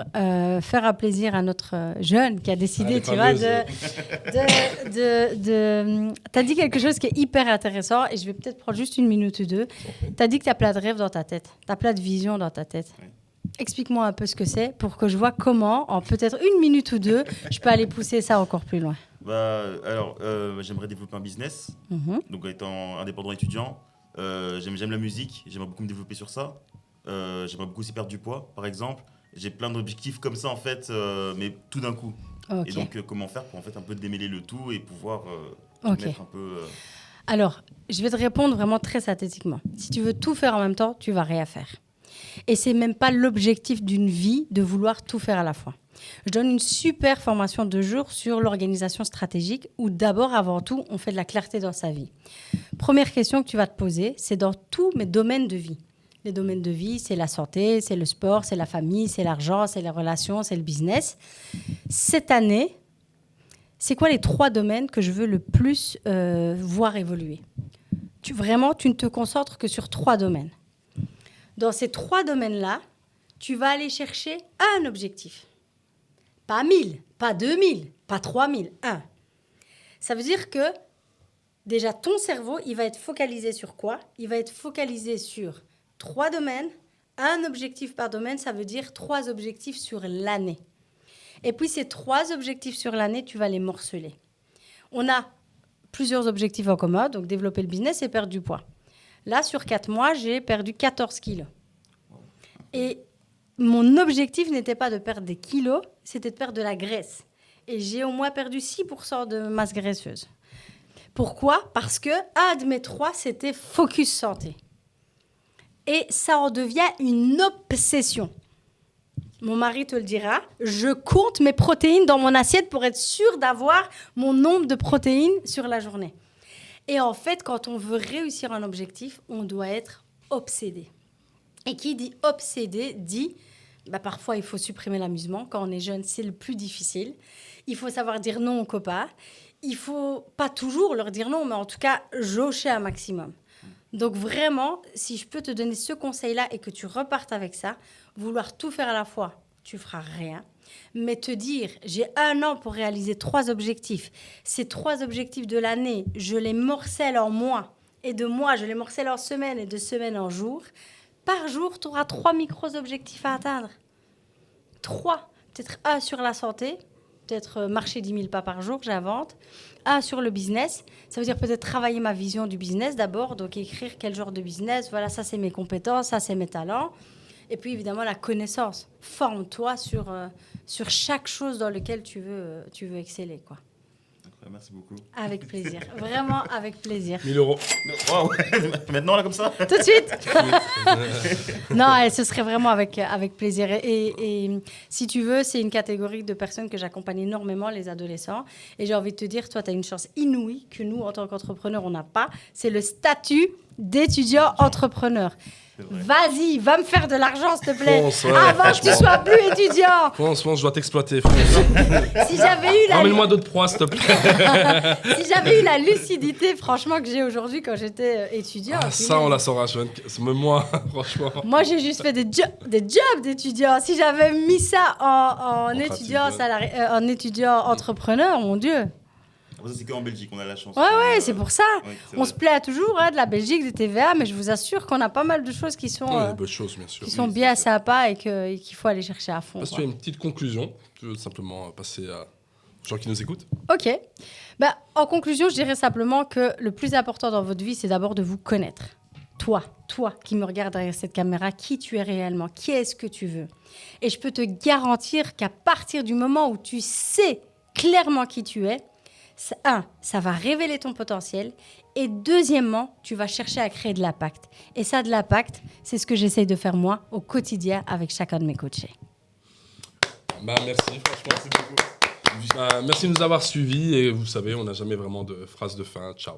[SPEAKER 2] faire un plaisir à notre jeune qui a décidé, tu vois, T'as dit quelque chose qui est hyper intéressant et je vais peut-être prendre juste une minute ou deux. T'as dit que t'as plein de rêves dans ta tête, t'as plein de visions dans ta tête. Oui. Explique-moi un peu ce que c'est pour que je vois comment, en peut-être une minute ou deux, je peux aller pousser ça encore plus loin.
[SPEAKER 3] Alors, j'aimerais développer un business. Donc, étant indépendant étudiant, j'aime la musique, j'aimerais beaucoup me développer sur ça. J'aimerais beaucoup aussi perdre du poids, par exemple. J'ai plein d'objectifs comme ça, en fait, mais tout d'un coup. Okay. Et donc, comment faire pour en fait un peu démêler le tout et pouvoir mettre un peu...
[SPEAKER 2] Alors, je vais te répondre vraiment très synthétiquement. Si tu veux tout faire en même temps, tu vas rien faire. Et c'est même pas l'objectif d'une vie de vouloir tout faire à la fois. Je donne une super formation de jour sur l'organisation stratégique où d'abord, avant tout, on fait de la clarté dans sa vie. Première question que tu vas te poser, c'est dans tous mes domaines de vie. Les domaines de vie, c'est la santé, c'est le sport, c'est la famille, c'est l'argent, c'est les relations, c'est le business. Cette année, c'est quoi les 3 domaines que je veux le plus voir évoluer ? Tu ne te concentres que sur 3 domaines. Dans ces 3 domaines-là, tu vas aller chercher un objectif. Pas 1000, pas 2000, pas 3000, un. Ça veut dire que déjà ton cerveau, il va être focalisé sur quoi ? Il va être focalisé sur 3 domaines, un objectif par domaine, ça veut dire 3 objectifs sur l'année. Et puis ces 3 objectifs sur l'année, tu vas les morceler. On a plusieurs objectifs en commun, donc développer le business et perdre du poids. Là, sur 4 mois, j'ai perdu 14 kilos. Et mon objectif n'était pas de perdre des kilos, c'était de perdre de la graisse. Et j'ai au moins perdu 6% de masse graisseuse. Pourquoi ? Parce que un de mes 3, c'était focus santé. Et ça en devient une obsession. Mon mari te le dira, je compte mes protéines dans mon assiette pour être sûre d'avoir mon nombre de protéines sur la journée. Et en fait, quand on veut réussir un objectif, on doit être obsédé. Et qui dit obsédé dit, parfois il faut supprimer l'amusement. Quand on est jeune, c'est le plus difficile. Il faut savoir dire non aux copains. Il ne faut pas toujours leur dire non, mais en tout cas, jauger un maximum. Donc vraiment, si je peux te donner ce conseil-là et que tu repartes avec ça, vouloir tout faire à la fois, tu feras rien. Mais te dire, j'ai 1 an pour réaliser 3 objectifs. Ces 3 objectifs de l'année, je les morcelle en mois. Et de mois, je les morcelle en semaines et de semaines en jours. Par jour, tu auras 3 micros-objectifs à atteindre. 3. Peut-être 1 sur la santé. Peut-être marcher 10 000 pas par jour, j'invente. 1 sur le business. Ça veut dire peut-être travailler ma vision du business d'abord. Donc, écrire quel genre de business. Voilà, ça, c'est mes compétences. Ça, c'est mes talents. Et puis, évidemment, la connaissance. Forme-toi sur chaque chose dans laquelle tu veux exceller, quoi.
[SPEAKER 3] Merci beaucoup.
[SPEAKER 2] Avec plaisir. Vraiment avec plaisir.
[SPEAKER 1] 1 000 €.
[SPEAKER 3] Wow. Maintenant, là, comme ça ?
[SPEAKER 2] Tout de suite. Non, ce serait vraiment avec plaisir. Et si tu veux, c'est une catégorie de personnes que j'accompagne énormément, les adolescents. Et j'ai envie de te dire, toi, tu as une chance inouïe que nous, en tant qu'entrepreneurs, on n'a pas. C'est le statut d'étudiants entrepreneurs. Vas-y, va me faire de l'argent, s'il te plaît, avant que tu sois plus étudiant.
[SPEAKER 1] Franchement, je dois t'exploiter.
[SPEAKER 2] Si j'avais eu
[SPEAKER 1] Ramène-moi d'autres proies, s'il te plaît.
[SPEAKER 2] Si j'avais eu la lucidité, franchement, que j'ai aujourd'hui quand j'étais étudiant.
[SPEAKER 1] Ça, on la saura. Même moi, franchement.
[SPEAKER 2] Moi, j'ai juste fait des jobs d'étudiant. Si j'avais mis ça en étudiant entrepreneur, mon Dieu.
[SPEAKER 3] Ça, c'est qu'en Belgique, on a la chance.
[SPEAKER 2] Ouais, c'est pour ça.
[SPEAKER 3] Ouais,
[SPEAKER 2] on se plaît toujours de la Belgique, des TVA, mais je vous assure qu'on a pas mal de choses qui sont,
[SPEAKER 1] bonnes choses, bien sûr.
[SPEAKER 2] Qui sont bien sympas et qu'il faut aller chercher à fond.
[SPEAKER 1] Parce que tu as une petite conclusion, tu veux simplement passer aux gens qui nous écoutent.
[SPEAKER 2] Ok. En conclusion, je dirais simplement que le plus important dans votre vie, c'est d'abord de vous connaître. Toi qui me regardes derrière cette caméra, qui tu es réellement, qui est-ce que tu veux. Et je peux te garantir qu'à partir du moment où tu sais clairement qui tu es, ça va révéler ton potentiel. Et deuxièmement, tu vas chercher à créer de l'impact. Et ça, de l'impact, c'est ce que j'essaye de faire moi au quotidien avec chacun de mes coachés.
[SPEAKER 1] Merci, franchement. Merci de nous avoir suivis. Et vous savez, on n'a jamais vraiment de phrase de fin. Ciao.